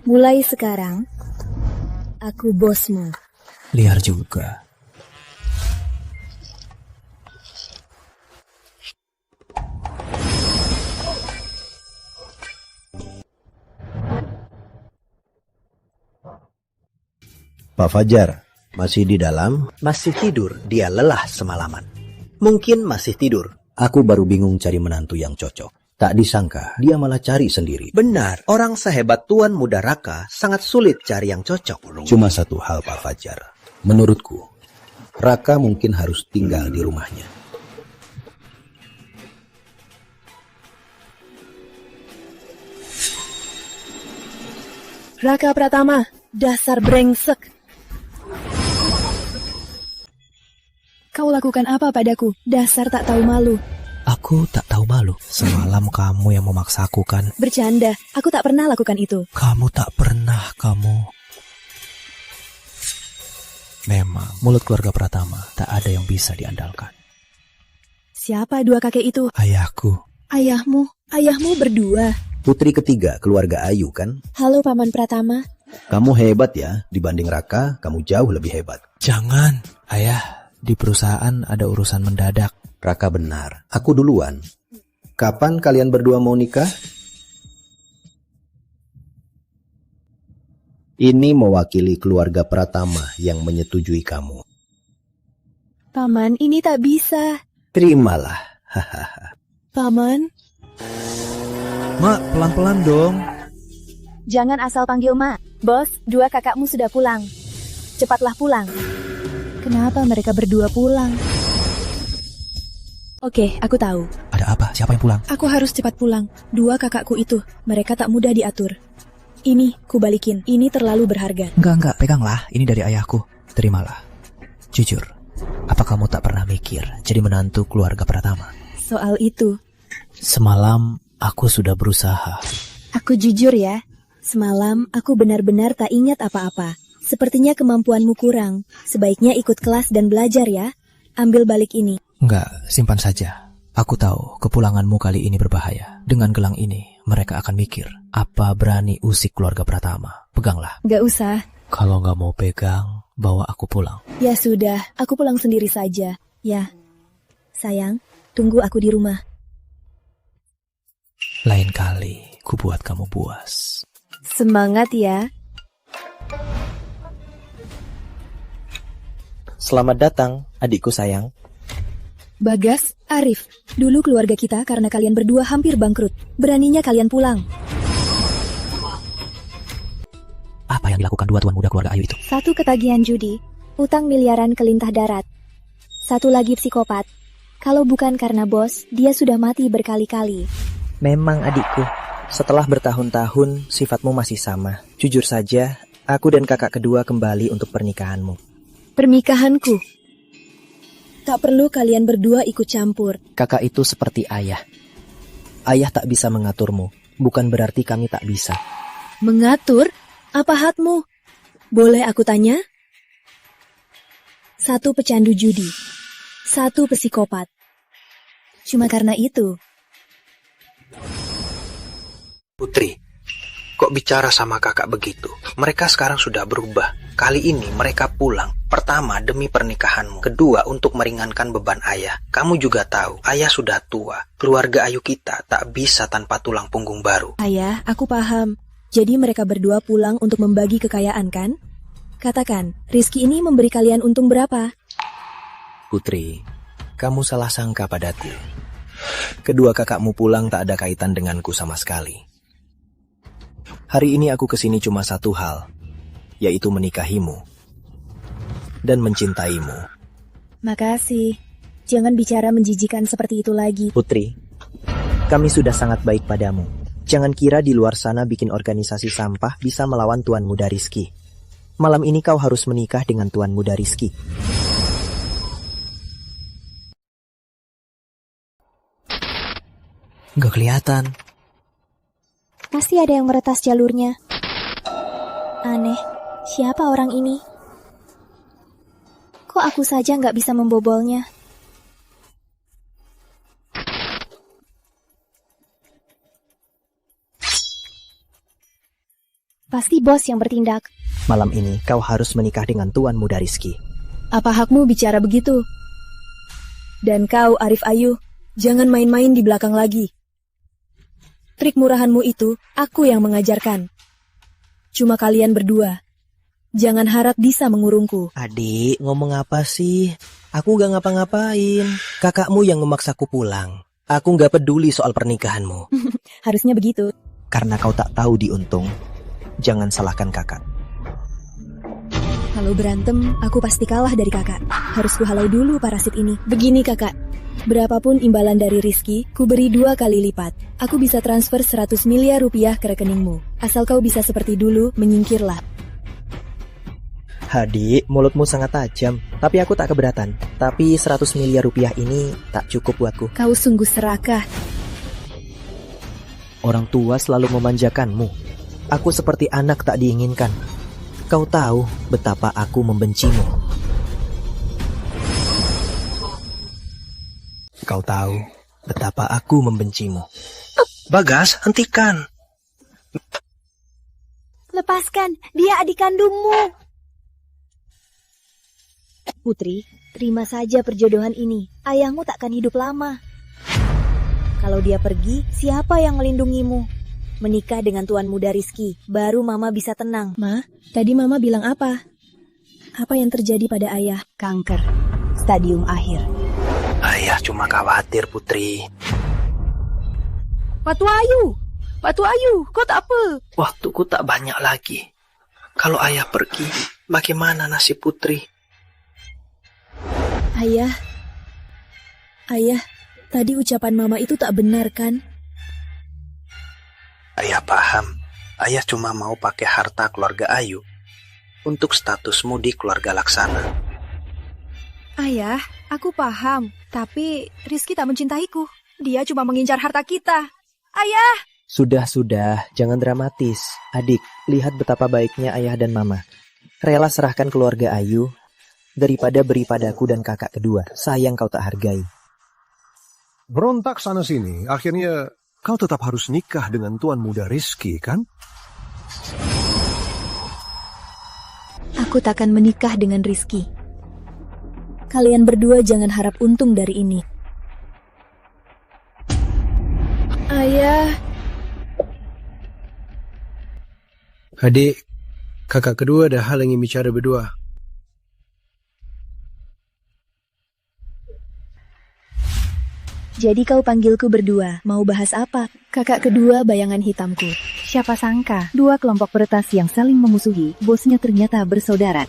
Mulai sekarang, aku bosmu. Liar juga. Pak Fajar, masih di dalam? Masih tidur, dia lelah semalaman. Mungkin masih tidur. Aku baru bingung cari menantu yang cocok. Tak disangka, dia malah cari sendiri. Benar, orang sehebat Tuan Muda Raka sangat sulit cari yang cocok. Cuma satu hal, Pak Fajar. Menurutku, Raka mungkin harus tinggal di rumahnya. Raka Pratama, dasar brengsek. Kau lakukan apa padaku? Dasar tak tahu malu. Aku tak tahu malu. Semalam kamu yang memaksaku kan? Bercanda, aku tak pernah lakukan itu. Kamu tak pernah, kamu. Memang, mulut keluarga Pratama tak ada yang bisa diandalkan. Siapa dua kakek itu? Ayahku. Ayahmu berdua. Putri ketiga keluarga Ayu kan? Halo Paman Pratama. Kamu hebat ya, dibanding Raka, kamu jauh lebih hebat. Jangan, ayah. Di perusahaan ada urusan mendadak. Raka benar, aku duluan. Kapan kalian berdua mau nikah? Ini mewakili keluarga Pratama yang menyetujui kamu. Paman, ini tak bisa. Terimalah. Paman. Mak, pelan-pelan dong. Jangan asal panggil Mak. Bos, 2 kakakmu sudah pulang. Cepatlah pulang. Kenapa mereka berdua pulang? Oke, aku tahu. Ada apa? Siapa yang pulang? Aku harus cepat pulang. 2 kakakku itu, mereka tak mudah diatur. Ini, ku balikin. Ini terlalu berharga. Enggak, peganglah. Ini dari ayahku. Terimalah. Jujur, apa kamu tak pernah mikir jadi menantu keluarga Pratama? Soal itu, Semalam aku sudah berusaha. Aku jujur ya. Semalam aku benar-benar tak ingat apa-apa. Sepertinya kemampuanmu kurang. Sebaiknya ikut kelas dan belajar ya. Ambil balik ini. Enggak, simpan saja. Aku tahu kepulanganmu kali ini berbahaya. Dengan gelang ini, mereka akan mikir, apa berani usik keluarga Pratama? Peganglah. Gak usah. Kalau nggak mau pegang, bawa aku pulang. Ya sudah, aku pulang sendiri saja. Ya. Sayang, tunggu aku di rumah. Lain kali, ku buat kamu buas. Semangat ya. Selamat datang, adikku sayang. Bagas, Arif, dulu keluarga kita karena kalian berdua hampir bangkrut. Beraninya kalian pulang. Apa yang dilakukan 2 tuan muda keluarga Ayu itu? 1 ketagihan judi, utang miliaran ke lintah darat. 1 lagi psikopat. Kalau bukan karena bos, dia sudah mati berkali-kali. Memang adikku, setelah bertahun-tahun sifatmu masih sama. Jujur saja, aku dan kakak kedua kembali untuk pernikahanmu. Pernikahanku. Tak perlu kalian berdua ikut campur. Kakak itu seperti ayah. Ayah tak bisa mengaturmu, bukan berarti kami tak bisa. Mengatur? Apa hatmu? Boleh aku tanya? 1 pecandu judi. 1 psikopat. Cuma karena itu. Putri, kok bicara sama kakak begitu? Mereka sekarang sudah berubah. Kali ini mereka pulang. Pertama, demi pernikahanmu. Kedua, untuk meringankan beban ayah. Kamu juga tahu, ayah sudah tua. Keluarga Ayu kita tak bisa tanpa tulang punggung baru. Ayah, aku paham. Jadi mereka berdua pulang untuk membagi kekayaan kan? Katakan, Rizky ini memberi kalian untung berapa? Putri, kamu salah sangka padaku. Kedua kakakmu pulang tak ada kaitan denganku sama sekali. Hari ini aku kesini cuma 1 hal, yaitu menikahimu dan mencintaimu. Makasih. Jangan bicara menjijikan seperti itu lagi. Putri, kami sudah sangat baik padamu. Jangan kira di luar sana bikin organisasi sampah bisa melawan Tuan Muda Rizky. Malam ini kau harus menikah dengan Tuan Muda Rizky. Nggak kelihatan. Pasti ada yang meretas jalurnya. Aneh, siapa orang ini? Kok aku saja nggak bisa membobolnya? Pasti bos yang bertindak. Malam ini kau harus menikah dengan Tuan Muda Rizky. Apa hakmu bicara begitu? Dan kau, Arif Ayu, jangan main-main di belakang lagi. Trik murahanmu itu, aku yang mengajarkan. Cuma kalian berdua. Jangan harap bisa mengurungku. Adik, ngomong apa sih? Aku gak ngapa-ngapain. Kakakmu yang memaksaku pulang. Aku gak peduli soal pernikahanmu. Harusnya begitu. Karena kau tak tahu diuntung, jangan salahkan kakak. Kalau berantem, aku pasti kalah dari kakak. Harus kuhalau dulu parasit ini. Begini kakak. Berapapun imbalan dari Rizky, ku beri 2 kali lipat. Aku bisa transfer 100 miliar rupiah ke rekeningmu. Asal kau bisa seperti dulu, menyingkirlah. Adik, mulutmu sangat tajam. Tapi aku tak keberatan. Tapi 100 miliar rupiah ini tak cukup buatku. Kau sungguh serakah. Orang tua selalu memanjakanmu. Aku seperti anak tak diinginkan. Kau tahu betapa aku membencimu. Kau tahu betapa aku membencimu. Bagas, hentikan. Lepaskan, dia adik kandungmu. Putri, terima saja perjodohan ini. Ayahmu takkan hidup lama. Kalau dia pergi, siapa yang melindungimu? Menikah dengan Tuan Muda Rizky, baru Mama bisa tenang. Ma, tadi Mama bilang apa? Apa yang terjadi pada ayah? Kanker, stadium akhir. Ayah cuma khawatir, Putri. Patu Ayu, kau tak apa? Waktuku tak banyak lagi. Kalau ayah pergi, bagaimana nasib Putri? Ayah, tadi ucapan Mama itu tak benar kan? Ayah paham. Ayah cuma mau pakai harta keluarga Ayu untuk statusmu di keluarga Laksana. Ayah, aku paham. Tapi Rizky tak mencintaiku. Dia cuma mengincar harta kita. Ayah! Sudah, jangan dramatis. Adik, lihat betapa baiknya ayah dan mama. Rela serahkan keluarga Ayu daripada beri padaku dan kakak kedua. Sayang kau tak hargai. Berontak sana-sini, akhirnya kau tetap harus nikah dengan Tuan Muda Rizky, kan? Aku takkan menikah dengan Rizky. Kalian berdua jangan harap untung dari ini. Ayah. Adik, kakak kedua ada hal yang ingin bicara berdua. Jadi kau panggilku berdua, mau bahas apa? Kakak kedua bayangan hitamku. Siapa sangka, dua kelompok peretas yang saling memusuhi, bosnya ternyata bersaudara.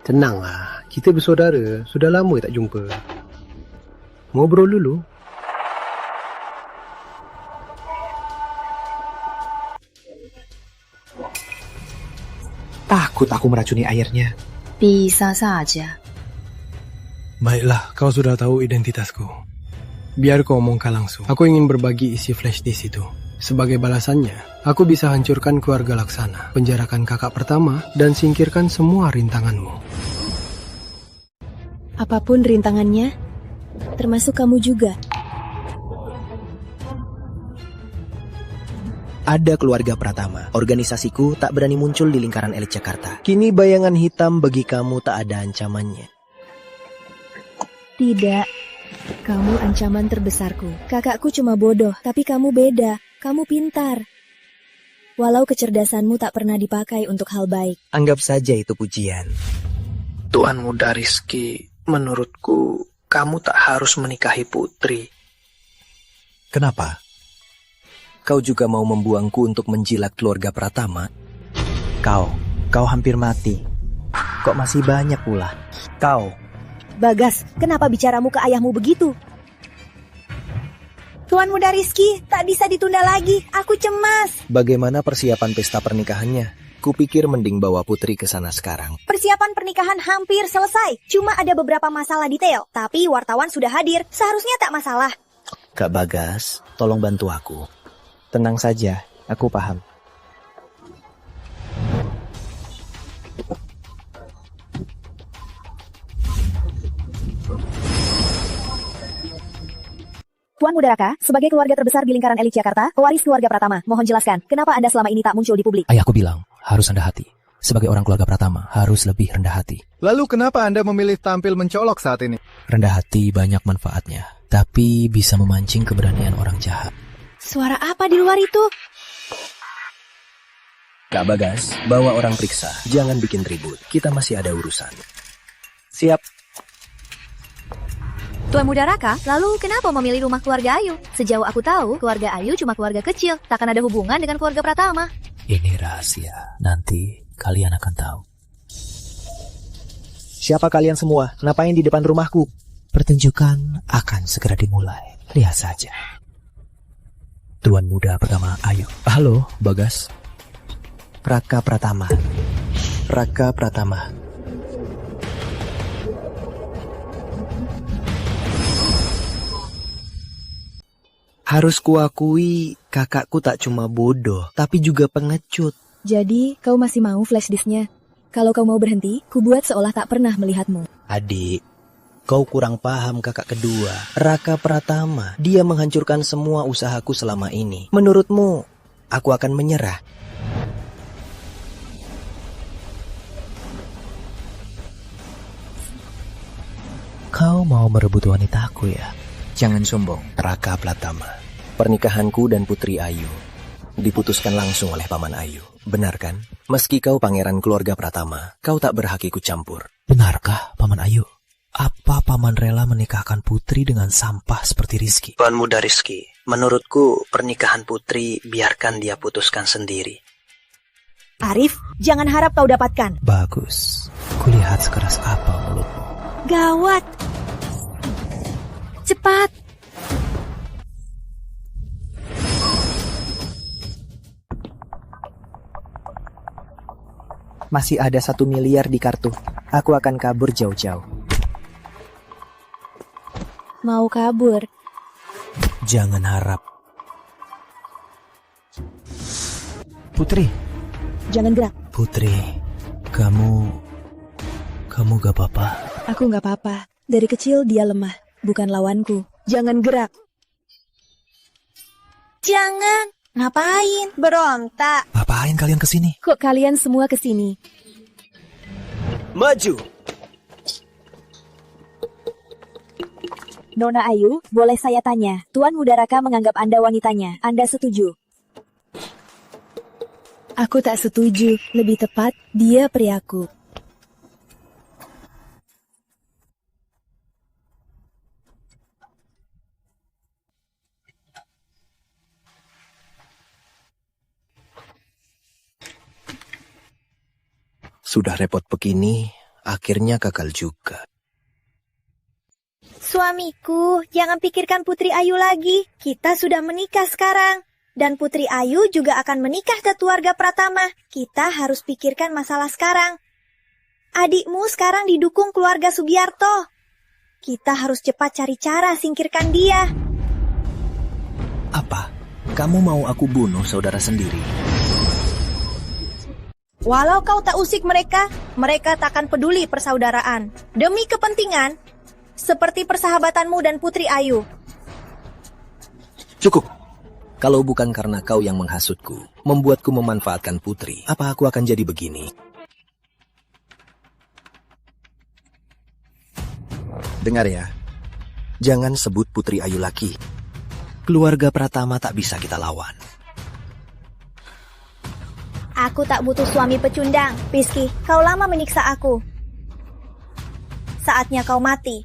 Tenanglah, kita bersaudara. Sudah lama tak jumpa. Ngobrol dulu. Takut aku meracuni airnya. Bisa saja. Baiklah, kau sudah tahu identitasku. Biar kau omongkan langsung. Aku ingin berbagi isi flash disk itu. Sebagai balasannya, aku bisa hancurkan keluarga Laksana, penjarakan kakak pertama, dan singkirkan semua rintanganmu. Apapun rintangannya, termasuk kamu juga. Ada keluarga Pratama. Organisasiku tak berani muncul di lingkaran elit Jakarta. Kini bayangan hitam bagi kamu tak ada ancamannya. Tidak, kamu ancaman terbesarku. Kakakku cuma bodoh, tapi kamu beda. Kamu pintar. Walau kecerdasanmu tak pernah dipakai untuk hal baik. Anggap saja itu pujian. Tuan Muda Rizky, menurutku kamu tak harus menikahi Putri. Kenapa? Kau juga mau membuangku untuk menjilat keluarga Pratama? Kau hampir mati. Kok masih banyak pula? Kau. Bagas, kenapa bicaramu ke ayahmu begitu? Tuan Muda Rizky, tak bisa ditunda lagi. Aku cemas. Bagaimana persiapan pesta pernikahannya? Kupikir mending bawa Putri ke sana sekarang. Persiapan pernikahan hampir selesai. Cuma ada beberapa masalah detail. Tapi wartawan sudah hadir. Seharusnya tak masalah. Kak Bagas, tolong bantu aku. Tenang saja, aku paham. Tuan Muda Raka, sebagai keluarga terbesar di lingkaran elit Jakarta, pewaris keluarga Pratama, mohon jelaskan, kenapa Anda selama ini tak muncul di publik? Ayahku bilang, harus rendah hati. Sebagai orang keluarga Pratama, harus lebih rendah hati. Lalu kenapa Anda memilih tampil mencolok saat ini? Rendah hati banyak manfaatnya, tapi bisa memancing keberanian orang jahat. Suara apa di luar itu? Kak Bagas, bawa orang periksa. Jangan bikin ribut, kita masih ada urusan. Siap. Tuan Muda Raka, lalu kenapa memilih rumah keluarga Ayu? Sejauh aku tahu, keluarga Ayu cuma keluarga kecil, takkan ada hubungan dengan keluarga Pratama. Ini rahasia, nanti kalian akan tahu. Siapa kalian semua? Ngapain di depan rumahku? Pertunjukan akan segera dimulai. Lihat saja. Tuan Muda pertama Ayu. Halo, Bagas. Raka Pratama. Raka Pratama. Harus kuakui, kakakku tak cuma bodoh, tapi juga pengecut. Jadi, kau masih mau flash disknya? Kalau kau mau berhenti, ku buat seolah tak pernah melihatmu. Adik, Kau kurang paham kakak kedua, Raka Pratama. Dia menghancurkan semua usahaku selama ini. Menurutmu, aku akan menyerah? Kau mau merebut wanitaku ya? Jangan sombong, Raka Pratama. Pernikahanku dan Putri Ayu diputuskan langsung oleh Paman Ayu. Benar kan? Meski kau pangeran keluarga Pratama, kau tak berhak ikut campur. Benarkah, Paman Ayu? Apa Paman rela menikahkan Putri dengan sampah seperti Rizky? Tuan Muda Rizky, menurutku pernikahan Putri biarkan dia putuskan sendiri. Arif, jangan harap kau dapatkan. Bagus. Kulihat sekeras apa mulutmu. Gawat. Cepat. Masih ada 1 miliar di kartu. Aku akan kabur jauh-jauh. Mau kabur? Jangan harap. Putri. Jangan gerak. Putri, kamu gak apa-apa? Aku gak apa-apa. Dari kecil dia lemah, bukan lawanku. Jangan gerak. Jangan. Ngapain? Berontak. Ngapain kalian kesini? Kok kalian semua kesini? Maju. Nona Ayu, boleh saya tanya? Tuan Muda Raka menganggap Anda wanitanya. Anda setuju? Aku tak setuju. Lebih tepat, dia priaku. Sudah repot begini, akhirnya gagal juga. Suamiku, jangan pikirkan Putri Ayu lagi. Kita sudah menikah sekarang. Dan Putri Ayu juga akan menikah ke keluarga Pratama. Kita harus pikirkan masalah sekarang. Adikmu sekarang didukung keluarga Sugiarto. Kita harus cepat cari cara singkirkan dia. Apa? Kamu mau aku bunuh saudara sendiri? Walau kau tak usik mereka tak akan peduli persaudaraan. Demi kepentingan, seperti persahabatanmu dan Putri Ayu. Cukup. Kalau bukan karena kau yang menghasutku, membuatku memanfaatkan Putri, apa aku akan jadi begini? Dengar ya, jangan sebut Putri Ayu lagi. Keluarga Pratama tak bisa kita lawan. Aku tak butuh suami pecundang. Rizky, kau lama menyiksa aku. Saatnya kau mati.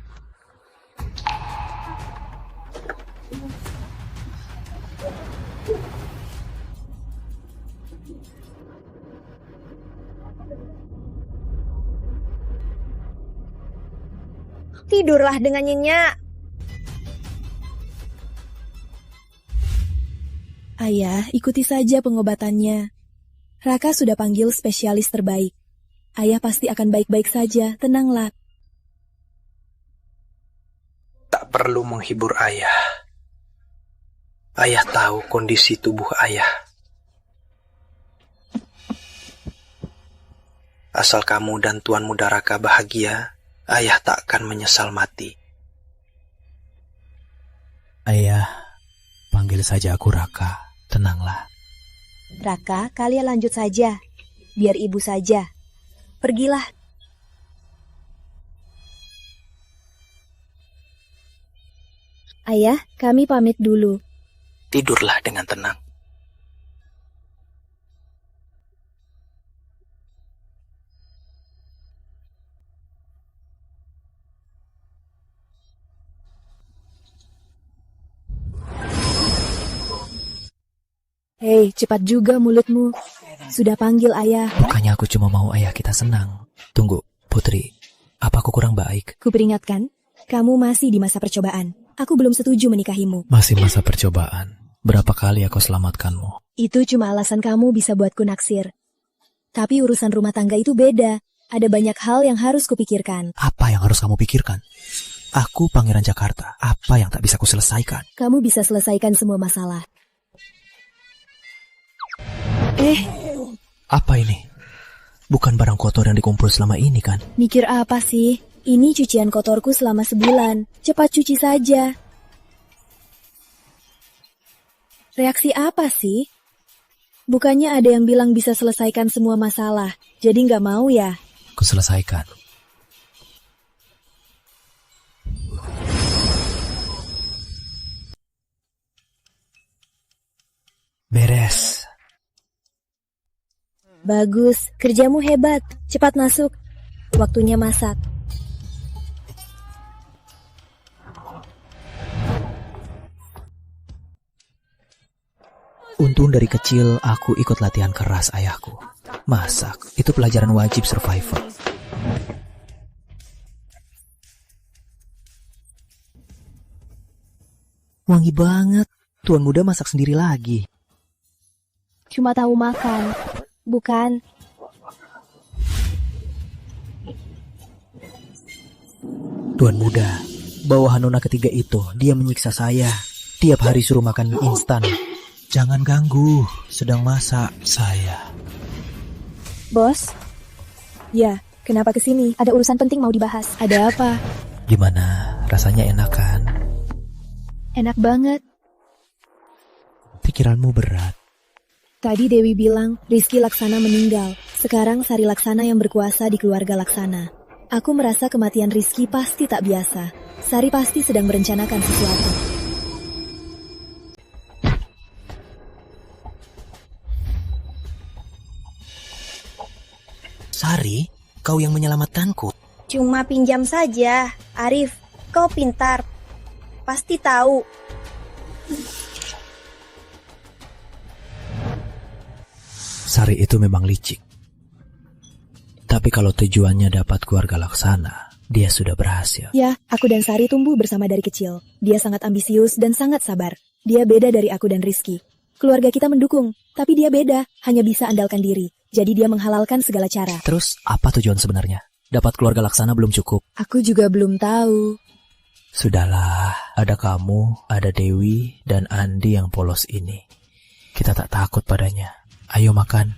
Tidurlah dengan nyenyak. Ayah, ikuti saja pengobatannya. Raka sudah panggil spesialis terbaik. Ayah pasti akan baik-baik saja, tenanglah. Tak perlu menghibur ayah. Ayah tahu kondisi tubuh ayah. Asal kamu dan Tuan Muda Raka bahagia, ayah tak akan menyesal mati. Ayah, panggil saja aku Raka. Tenanglah. Raka, kalian lanjut saja. Biar ibu saja. Pergilah. Ayah, kami pamit dulu. Tidurlah dengan tenang. Hei, cepat juga mulutmu. Sudah panggil ayah. Bukannya aku cuma mau ayah kita senang. Tunggu, Putri. Apa aku kurang baik? Kuperingatkan, kamu masih di masa percobaan. Aku belum setuju menikahimu. Masih masa percobaan. Berapa kali aku selamatkanmu? Itu cuma alasan kamu bisa buatku naksir. Tapi urusan rumah tangga itu beda. Ada banyak hal yang harus kupikirkan. Apa yang harus kamu pikirkan? Aku Pangeran Jakarta. Apa yang tak bisa kuselesaikan? Kamu bisa selesaikan semua masalah. Apa ini? Bukan barang kotor yang dikumpul selama ini kan? Mikir apa sih? Ini cucian kotorku selama sebulan. Cepat cuci saja. Reaksi apa sih? Bukannya ada yang bilang bisa selesaikan semua masalah. Jadi nggak mau ya? Ku selesaikan. Beres. Bagus, kerjamu hebat. Cepat masuk. Waktunya masak. Untung dari kecil aku ikut latihan keras ayahku. Masak, itu pelajaran wajib survival. Wangi banget. Tuan muda masak sendiri lagi. Cuma tahu makan, bukan? Tuan muda, bawahan nona ketiga itu, dia menyiksa saya. Tiap hari suruh makan mie instan. Jangan ganggu, sedang masak saya. Bos? Ya, kenapa kesini? Ada urusan penting mau dibahas. Ada apa? Gimana? Rasanya enak kan? Enak banget. Pikiranmu berat. Tadi Dewi bilang Rizky Laksana meninggal. Sekarang Sari Laksana yang berkuasa di keluarga Laksana. Aku merasa kematian Rizky pasti tak biasa. Sari pasti sedang merencanakan sesuatu. Sari, kau yang menyelamatkanku. Cuma pinjam saja. Arif, kau pintar. Pasti tahu. Sari itu memang licik. Tapi kalau tujuannya dapat keluarga Laksana, dia sudah berhasil. Ya, aku dan Sari tumbuh bersama dari kecil. Dia sangat ambisius dan sangat sabar. Dia beda dari aku dan Rizky. Keluarga kita mendukung, tapi dia beda, hanya bisa andalkan diri. Jadi dia menghalalkan segala cara. Terus, apa tujuan sebenarnya? Dapat keluarga Laksana belum cukup? Aku juga belum tahu. Sudahlah, ada kamu, ada Dewi, dan Andi yang polos ini. Kita tak takut padanya. Ayo makan.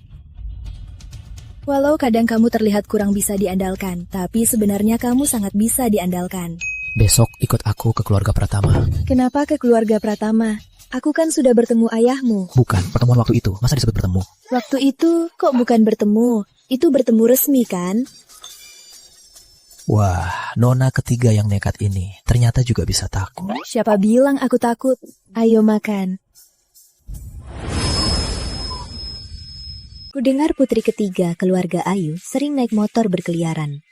Walau kadang kamu terlihat kurang bisa diandalkan, tapi sebenarnya kamu sangat bisa diandalkan. Besok ikut aku ke keluarga Pratama. Kenapa ke keluarga Pratama? Aku kan sudah bertemu ayahmu. Bukan, pertemuan waktu itu. Masa disebut bertemu? Waktu itu kok bukan bertemu? Itu bertemu resmi kan? Wah, nona ketiga yang nekat ini ternyata juga bisa takut. Siapa bilang aku takut? Ayo makan. Kudengar putri ketiga keluarga Ayu sering naik motor berkeliaran.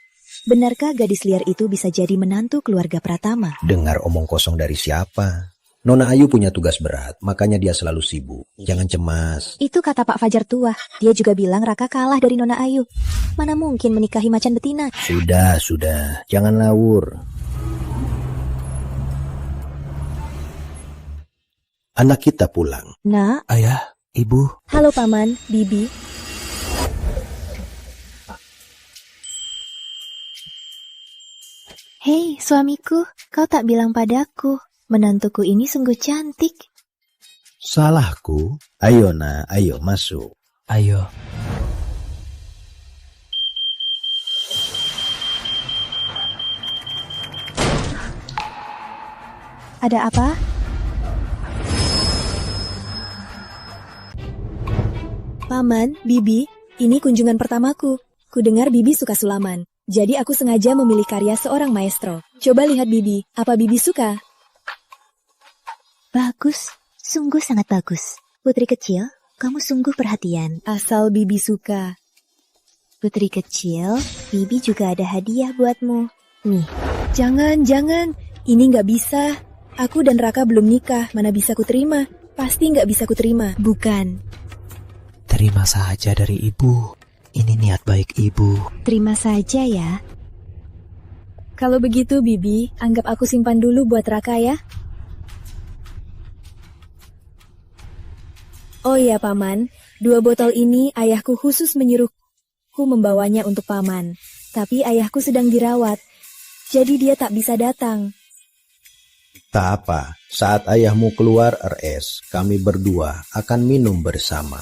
Benarkah gadis liar itu bisa jadi menantu keluarga Pratama? Dengar omong kosong dari siapa? Nona Ayu punya tugas berat, makanya dia selalu sibuk. Jangan cemas. Itu kata Pak Fajar tua. Dia juga bilang Raka kalah dari Nona Ayu. Mana mungkin menikahi macan betina? Sudah. Jangan lawur. Anak kita pulang. Nak. Ayah, Ibu. Halo Paman, Bibi. Hei, suamiku, kau tak bilang padaku. Menantuku ini sungguh cantik. Salahku? Ayo nak, ayo masuk. Ayo. Ada apa? Paman, Bibi, ini kunjungan pertamaku. Kudengar Bibi suka sulaman. Jadi aku sengaja memilih karya seorang maestro. Coba lihat Bibi, apa Bibi suka? Bagus, sungguh sangat bagus. Putri kecil, kamu sungguh perhatian. Asal Bibi suka. Putri kecil, Bibi juga ada hadiah buatmu. Nih. Jangan. Ini nggak bisa. Aku dan Raka belum nikah, mana bisa kuterima. Pasti nggak bisa kuterima. Bukan. Terima saja dari ibu. Ini niat baik ibu. Terima saja ya. Kalau begitu Bibi, anggap aku simpan dulu buat Raka ya. Oh iya Paman, 2 botol ini ayahku khusus menyuruhku membawanya untuk Paman. Tapi ayahku sedang dirawat, jadi dia tak bisa datang. Tak apa, saat ayahmu keluar RS, kami berdua akan minum bersama.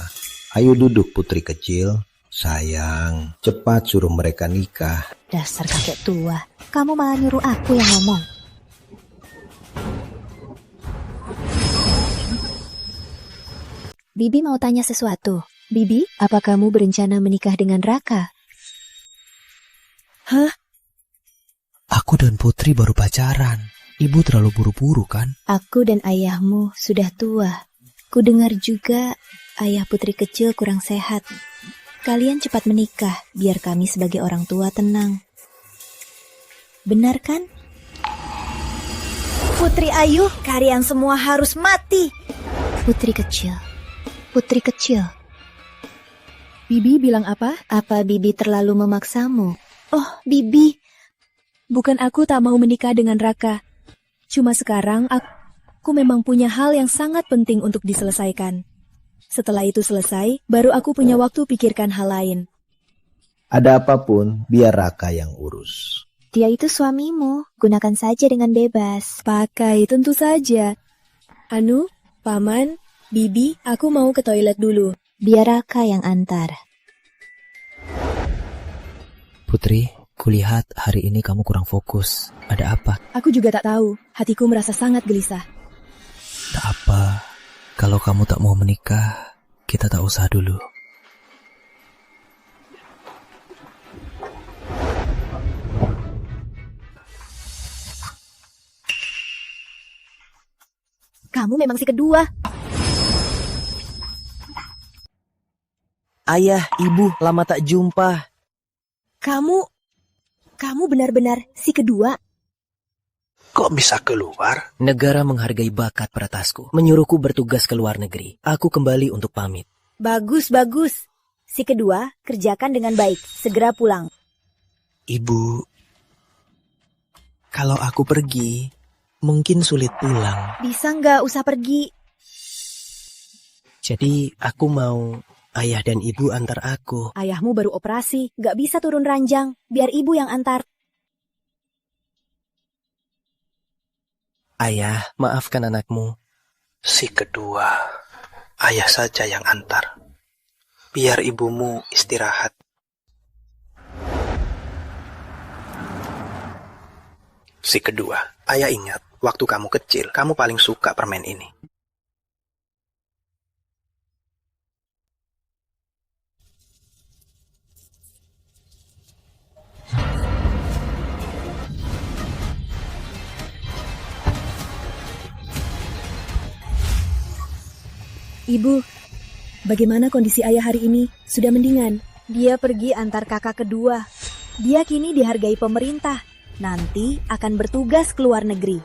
Ayo duduk putri kecil. Sayang, cepat suruh mereka nikah. Dasar kakek tua. Kamu malah nyuruh aku yang ngomong. Bibi mau tanya sesuatu. Bibi, apa kamu berencana menikah dengan Raka? Hah? Aku dan Putri baru pacaran. Ibu terlalu buru-buru kan? Aku dan ayahmu sudah tua. Kudengar juga ayah Putri kecil kurang sehat. Kalian cepat menikah, biar kami sebagai orang tua tenang. Benar kan? Putri Ayu, kalian semua harus mati. Putri kecil. Putri kecil. Bibi bilang apa? Apa Bibi terlalu memaksamu? Oh, Bibi. Bukan aku tak mau menikah dengan Raka. Cuma sekarang aku memang punya hal yang sangat penting untuk diselesaikan. Setelah itu selesai, baru aku punya waktu pikirkan hal lain. Ada apapun, biar Raka yang urus. Dia itu suamimu, gunakan saja dengan bebas. Pakai, tentu saja. Anu, Paman, Bibi, aku mau ke toilet dulu. Biar Raka yang antar. Putri, kulihat hari ini kamu kurang fokus. Ada apa? Aku juga tak tahu. Hatiku merasa sangat gelisah. Tak apa. Kalau kamu tak mau menikah, kita tak usah dulu. Kamu memang si kedua. Ayah, ibu, lama tak jumpa. Kamu benar-benar si kedua. Kok bisa keluar? Negara menghargai bakat peratasku, menyuruhku bertugas ke luar negeri. Aku kembali untuk pamit. Bagus. Si kedua, kerjakan dengan baik. Segera pulang. Ibu, kalau aku pergi, mungkin sulit pulang. Bisa nggak usah pergi? Jadi aku mau ayah dan ibu antar aku. Ayahmu baru operasi, nggak bisa turun ranjang. Biar ibu yang antar. Ayah, maafkan anakmu. Si kedua, ayah saja yang antar. Biar ibumu istirahat. Si kedua, ayah ingat, waktu kamu kecil, kamu paling suka permen ini. Ibu, bagaimana kondisi ayah hari ini? Sudah mendingan? Dia pergi antar kakak kedua. Dia kini dihargai pemerintah. Nanti akan bertugas ke luar negeri.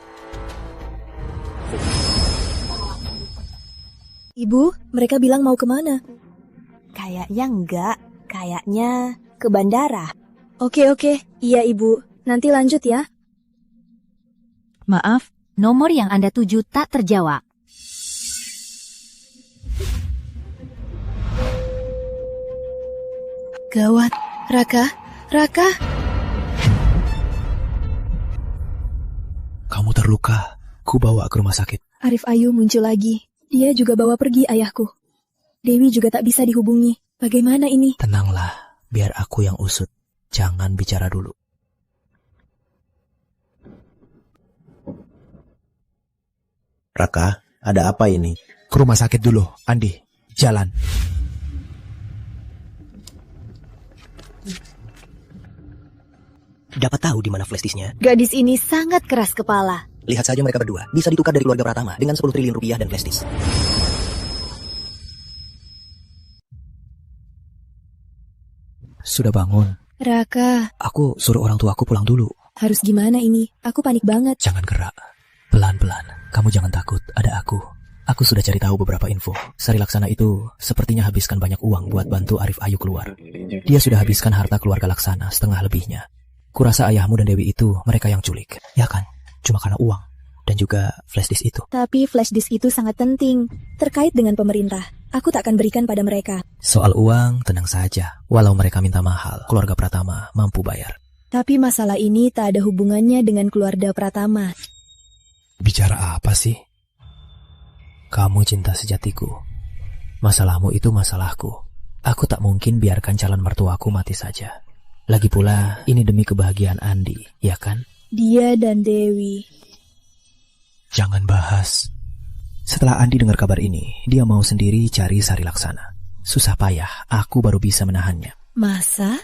Ibu, mereka bilang mau kemana? Kayaknya enggak. Kayaknya ke bandara. Oke. Iya, Ibu. Nanti lanjut ya. Maaf, nomor yang Anda tuju tak terjawab. Gawat. Raka. Kamu terluka. Ku bawa ke rumah sakit. Arif Ayu muncul lagi. Dia juga bawa pergi ayahku. Dewi juga tak bisa dihubungi. Bagaimana ini? Tenanglah, biar aku yang usut. Jangan bicara dulu. Raka, ada apa ini? Ke rumah sakit dulu, Andi. Jalan. Dapat tahu di mana flash disknya? Gadis ini sangat keras kepala. Lihat saja mereka berdua. Bisa ditukar dari keluarga Pratama dengan 10 triliun rupiah dan flash disk. Sudah bangun. Raka. Aku suruh orang tuaku pulang dulu. Harus gimana ini? Aku panik banget. Jangan gerak. Pelan-pelan. Kamu jangan takut. Ada aku. Aku sudah cari tahu beberapa info. Sari Laksana itu sepertinya habiskan banyak uang buat bantu Arif Ayu keluar. Dia sudah habiskan harta keluarga Laksana setengah lebihnya. Kurasa ayahmu dan Dewi itu mereka yang culik. Ya kan? Cuma karena uang. Dan juga flash disk itu. Tapi flash disk itu sangat penting. Terkait dengan pemerintah. Aku tak akan berikan pada mereka. Soal uang, tenang saja. Walau mereka minta mahal, keluarga Pratama mampu bayar. Tapi masalah ini tak ada hubungannya dengan keluarga Pratama. Bicara apa sih? Kamu cinta sejatiku. Masalahmu itu masalahku. Aku tak mungkin biarkan calon mertuaku mati saja. Lagi pula, ini demi kebahagiaan Andi, ya kan? Dia dan Dewi. Jangan bahas. Setelah Andi dengar kabar ini, dia mau sendiri cari Sari Laksana. Susah payah, aku baru bisa menahannya. Masa?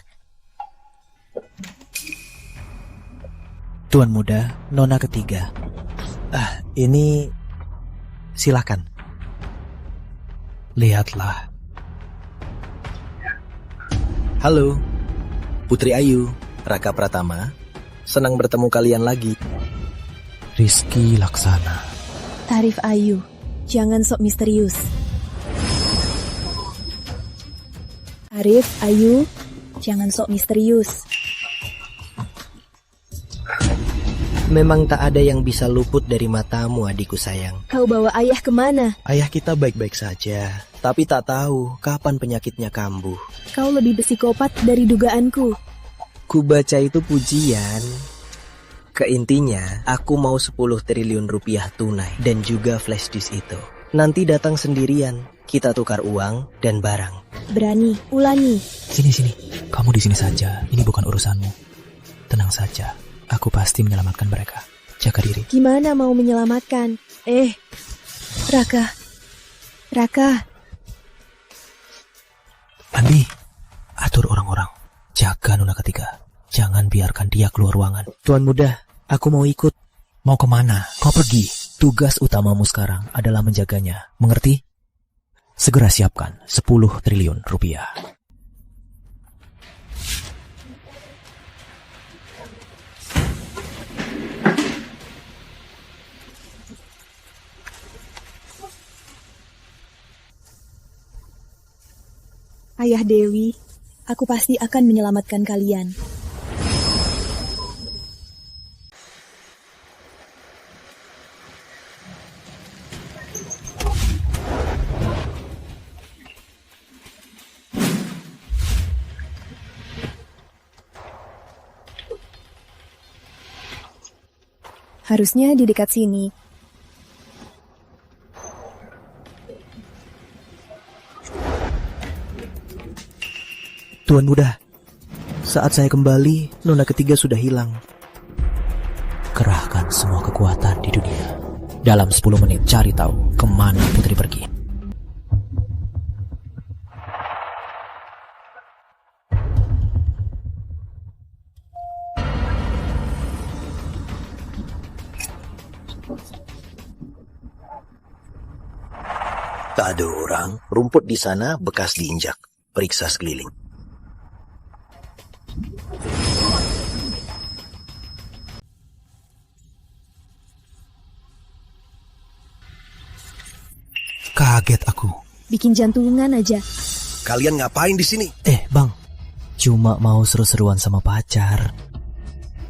Tuan muda, nona ketiga. Ini... Silakan. Lihatlah. Halo, Putri Ayu, Raka Pratama. Senang bertemu kalian lagi. Rizky Laksana. Arif Ayu, jangan sok misterius. Arif Ayu, jangan sok misterius. Memang tak ada yang bisa luput dari matamu, adikku sayang. Kau bawa ayah kemana? Ayah kita baik-baik saja, tapi tak tahu kapan penyakitnya kambuh. Kau lebih psikopat dari dugaanku. Ku baca itu pujian. Keintinya, aku mau 10 triliun rupiah tunai dan juga flash disk itu. Nanti datang sendirian, kita tukar uang dan barang. Berani, ulangi. Sini. Kamu di sini saja. Ini bukan urusanmu. Tenang saja. Aku pasti menyelamatkan mereka. Jaga diri. Gimana mau menyelamatkan? Raka. Andi, atur orang-orang. Jaga nona ketiga. Jangan biarkan dia keluar ruangan. Tuan muda, aku mau ikut. Mau kemana? Kau pergi. Tugas utamamu sekarang adalah menjaganya. Mengerti? Segera siapkan 10 triliun rupiah. Ayah Dewi, aku pasti akan menyelamatkan kalian. Harusnya di dekat sini. Tuan muda, saat saya kembali, nona ketiga sudah hilang. Kerahkan semua kekuatan di dunia. Dalam 10 menit cari tahu kemana putri pergi. Tak ada orang, rumput di sana bekas diinjak. Periksa sekeliling. Kaget aku. Bikin jantungan aja. Kalian ngapain di sini? Bang. Cuma mau seru-seruan sama pacar.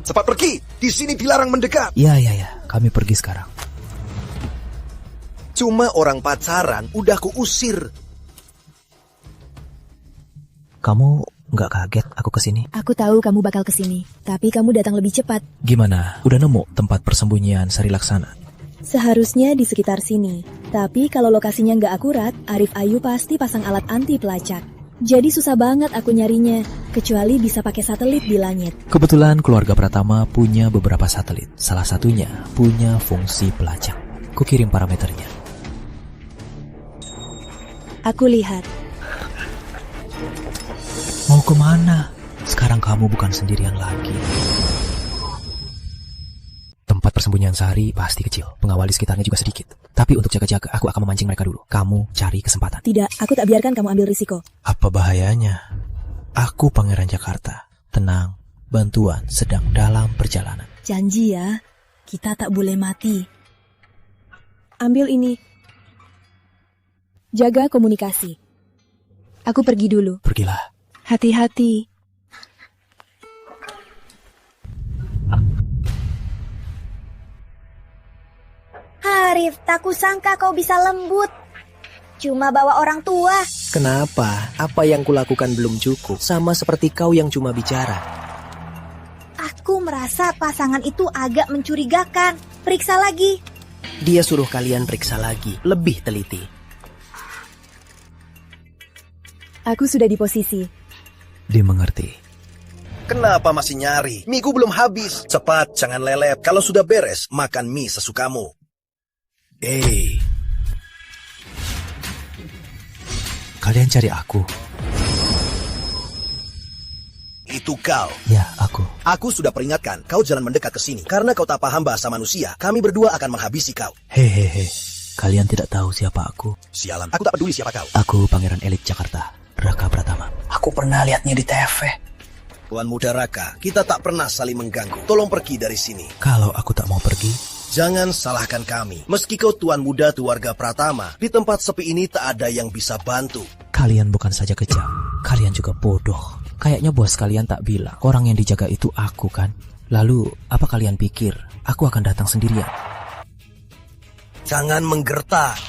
Cepat pergi. Di sini dilarang mendekat. Ya. Kami pergi sekarang. Cuma orang pacaran udah kuusir. Kamu nggak kaget aku kesini? Aku tahu kamu bakal kesini, tapi kamu datang lebih cepat. Gimana? Udah nemu tempat persembunyian Sari Laksana? Seharusnya di sekitar sini. Tapi kalau lokasinya nggak akurat, Arif Ayu pasti pasang alat anti pelacak. Jadi susah banget aku nyarinya, kecuali bisa pakai satelit di langit. Kebetulan keluarga Pratama punya beberapa satelit. Salah satunya punya fungsi pelacak. Kukirim parameternya. Aku lihat. Mau kemana? Sekarang kamu bukan sendirian lagi. Tempat persembunyian Sari pasti kecil. Pengawal di sekitarnya juga sedikit. Tapi untuk jaga-jaga, aku akan memancing mereka dulu. Kamu cari kesempatan. Tidak, aku tak biarkan kamu ambil risiko. Apa bahayanya? Aku Pangeran Jakarta. Tenang, bantuan sedang dalam perjalanan. Janji ya, kita tak boleh mati. Ambil ini. Jaga komunikasi. Aku pergi dulu. Pergilah. Hati-hati. Arif, tak kusangka kau bisa lembut. Cuma bawa orang tua. Kenapa? Apa yang kulakukan belum cukup? Sama seperti kau yang cuma bicara. Aku merasa pasangan itu agak mencurigakan. Periksa lagi. Dia suruh kalian periksa lagi, lebih teliti. Aku sudah di posisi. Dimengerti. Kenapa masih nyari? Mie belum habis. Cepat, jangan lelep. Kalau sudah beres, makan mie sesukamu. Kalian cari aku? Itu kau. Ya, aku. Aku sudah peringatkan, kau jangan mendekat ke sini. Karena kau tak paham bahasa manusia, kami berdua akan menghabisi kau. Hehehe. Kalian tidak tahu siapa aku. Sialan, aku tak peduli siapa kau. Aku Pangeran Elit Jakarta, Raka Pratama. Aku pernah lihatnya di TV. Tuan Muda Raka, kita tak pernah saling mengganggu. Tolong pergi dari sini. Kalau aku tak mau pergi, jangan salahkan kami. Meski kau Tuan Muda Keluarga Pratama, di tempat sepi ini tak ada yang bisa bantu. Kalian bukan saja kejam, kalian juga bodoh. Kayaknya bos kalian tak bilang, orang yang dijaga itu aku kan? Lalu, apa kalian pikir, aku akan datang sendirian? Jangan menggertak.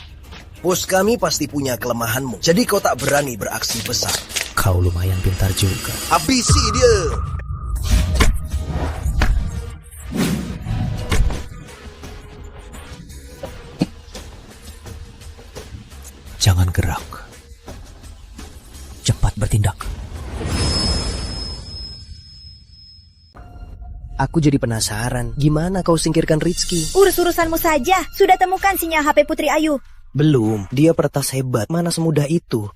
Bos kami pasti punya kelemahanmu, jadi kau tak berani beraksi besar. Kau lumayan pintar juga. Habisi dia! Jangan gerak. Cepat bertindak. Aku jadi penasaran, gimana kau singkirkan Rizky? Urus-urusanmu saja. Sudah temukan sinyal HP Putri Ayu? Belum, dia peretas hebat. Mana semudah itu?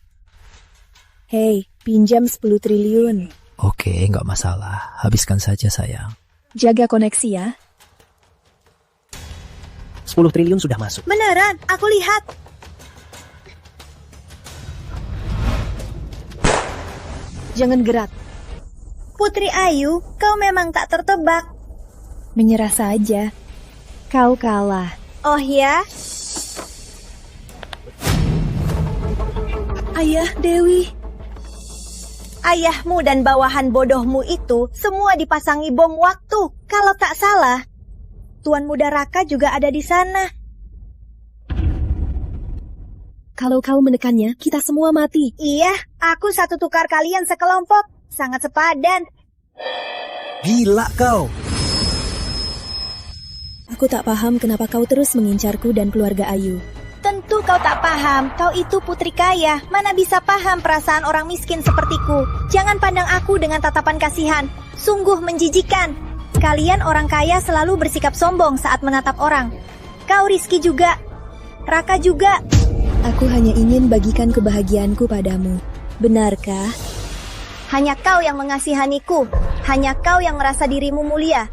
Hei, pinjam 10 triliun. Oke, nggak masalah. Habiskan saja, sayang. Jaga koneksi ya. 10 triliun sudah masuk. Beneran, aku lihat. Jangan gerak. Putri Ayu, kau memang tak tertebak. Menyerah saja. Kau kalah. Oh ya? Ayah, Dewi. Ayahmu dan bawahan bodohmu itu semua dipasangi bom waktu. Kalau tak salah, Tuan Muda Raka juga ada di sana. Kalau kau menekannya, kita semua mati. Iya, aku satu tukar kalian sekelompok. Sangat sepadan. Gila kau. Aku tak paham kenapa kau terus mengincarku dan keluarga Ayu. Tentu kau tak paham. Kau itu putri kaya. Mana bisa paham perasaan orang miskin sepertiku. Jangan pandang aku dengan tatapan kasihan. Sungguh menjijikan. Kalian orang kaya selalu bersikap sombong saat menatap orang. Kau Rizky juga. Raka juga. Aku hanya ingin bagikan kebahagiaanku padamu. Benarkah? Hanya kau yang mengasihaniku. Hanya kau yang merasa dirimu mulia.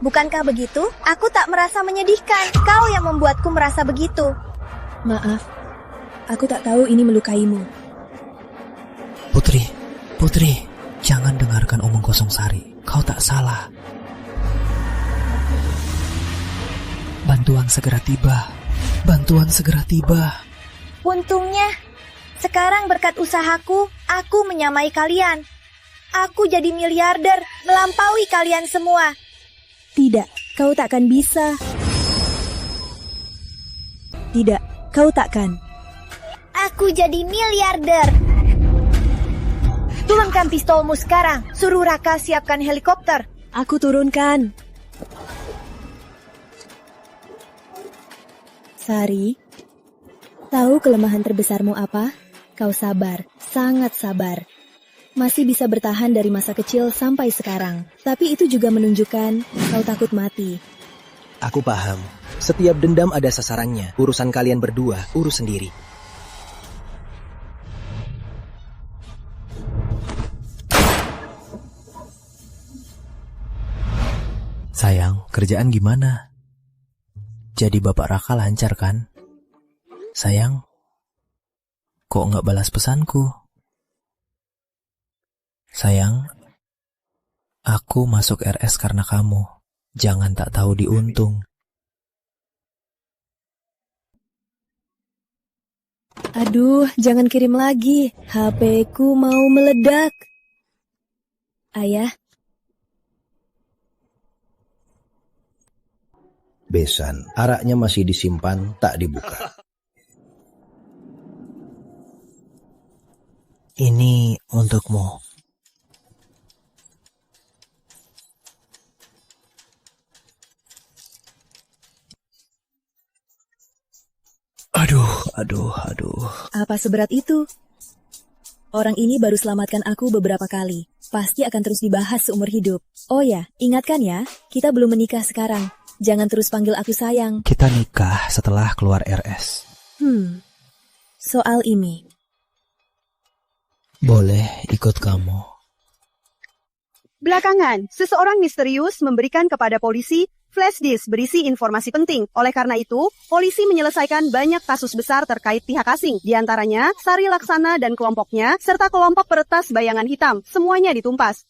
Bukankah begitu? Aku tak merasa menyedihkan. Kau yang membuatku merasa begitu. Maaf, aku tak tahu ini melukaimu. Putri, jangan dengarkan omong kosong Sari. Kau tak salah. Bantuan segera tiba. Untungnya, sekarang berkat usahaku, aku menyamai kalian. Aku jadi miliarder, melampaui kalian semua. Tidak, kau takkan bisa. Tidak, kau takkan. Aku jadi miliarder. Turunkan pistolmu sekarang. Suruh Raka siapkan helikopter. Aku turunkan. Sari, tahu kelemahan terbesarmu apa? Kau sabar, sangat sabar. Masih bisa bertahan dari masa kecil sampai sekarang. Tapi itu juga menunjukkan kau takut mati. Aku paham. Setiap dendam ada sasarannya. Urusan kalian berdua, urus sendiri. Sayang, kerjaan gimana? Jadi Bapak Raka lancar kan? Sayang, kok nggak balas pesanku? Sayang, aku masuk RS karena kamu. Jangan tak tahu diuntung. Aduh, jangan kirim lagi. HP-ku mau meledak. Ayah. Besan, araknya masih disimpan, tak dibuka. Ini untukmu. Aduh. Apa seberat itu? Orang ini baru selamatkan aku beberapa kali. pasti akan terus dibahas seumur hidup. Oh ya, ingatkan ya, kita belum menikah sekarang. Jangan terus panggil aku sayang. Kita nikah setelah keluar RS. Soal ini. Boleh ikut kamu. Belakangan, seseorang misterius memberikan kepada polisi flash disk berisi informasi penting. Oleh karena itu, polisi menyelesaikan banyak kasus besar terkait pihak asing. Di antaranya, Sari Laksana dan kelompoknya, serta kelompok peretas bayangan hitam. Semuanya ditumpas.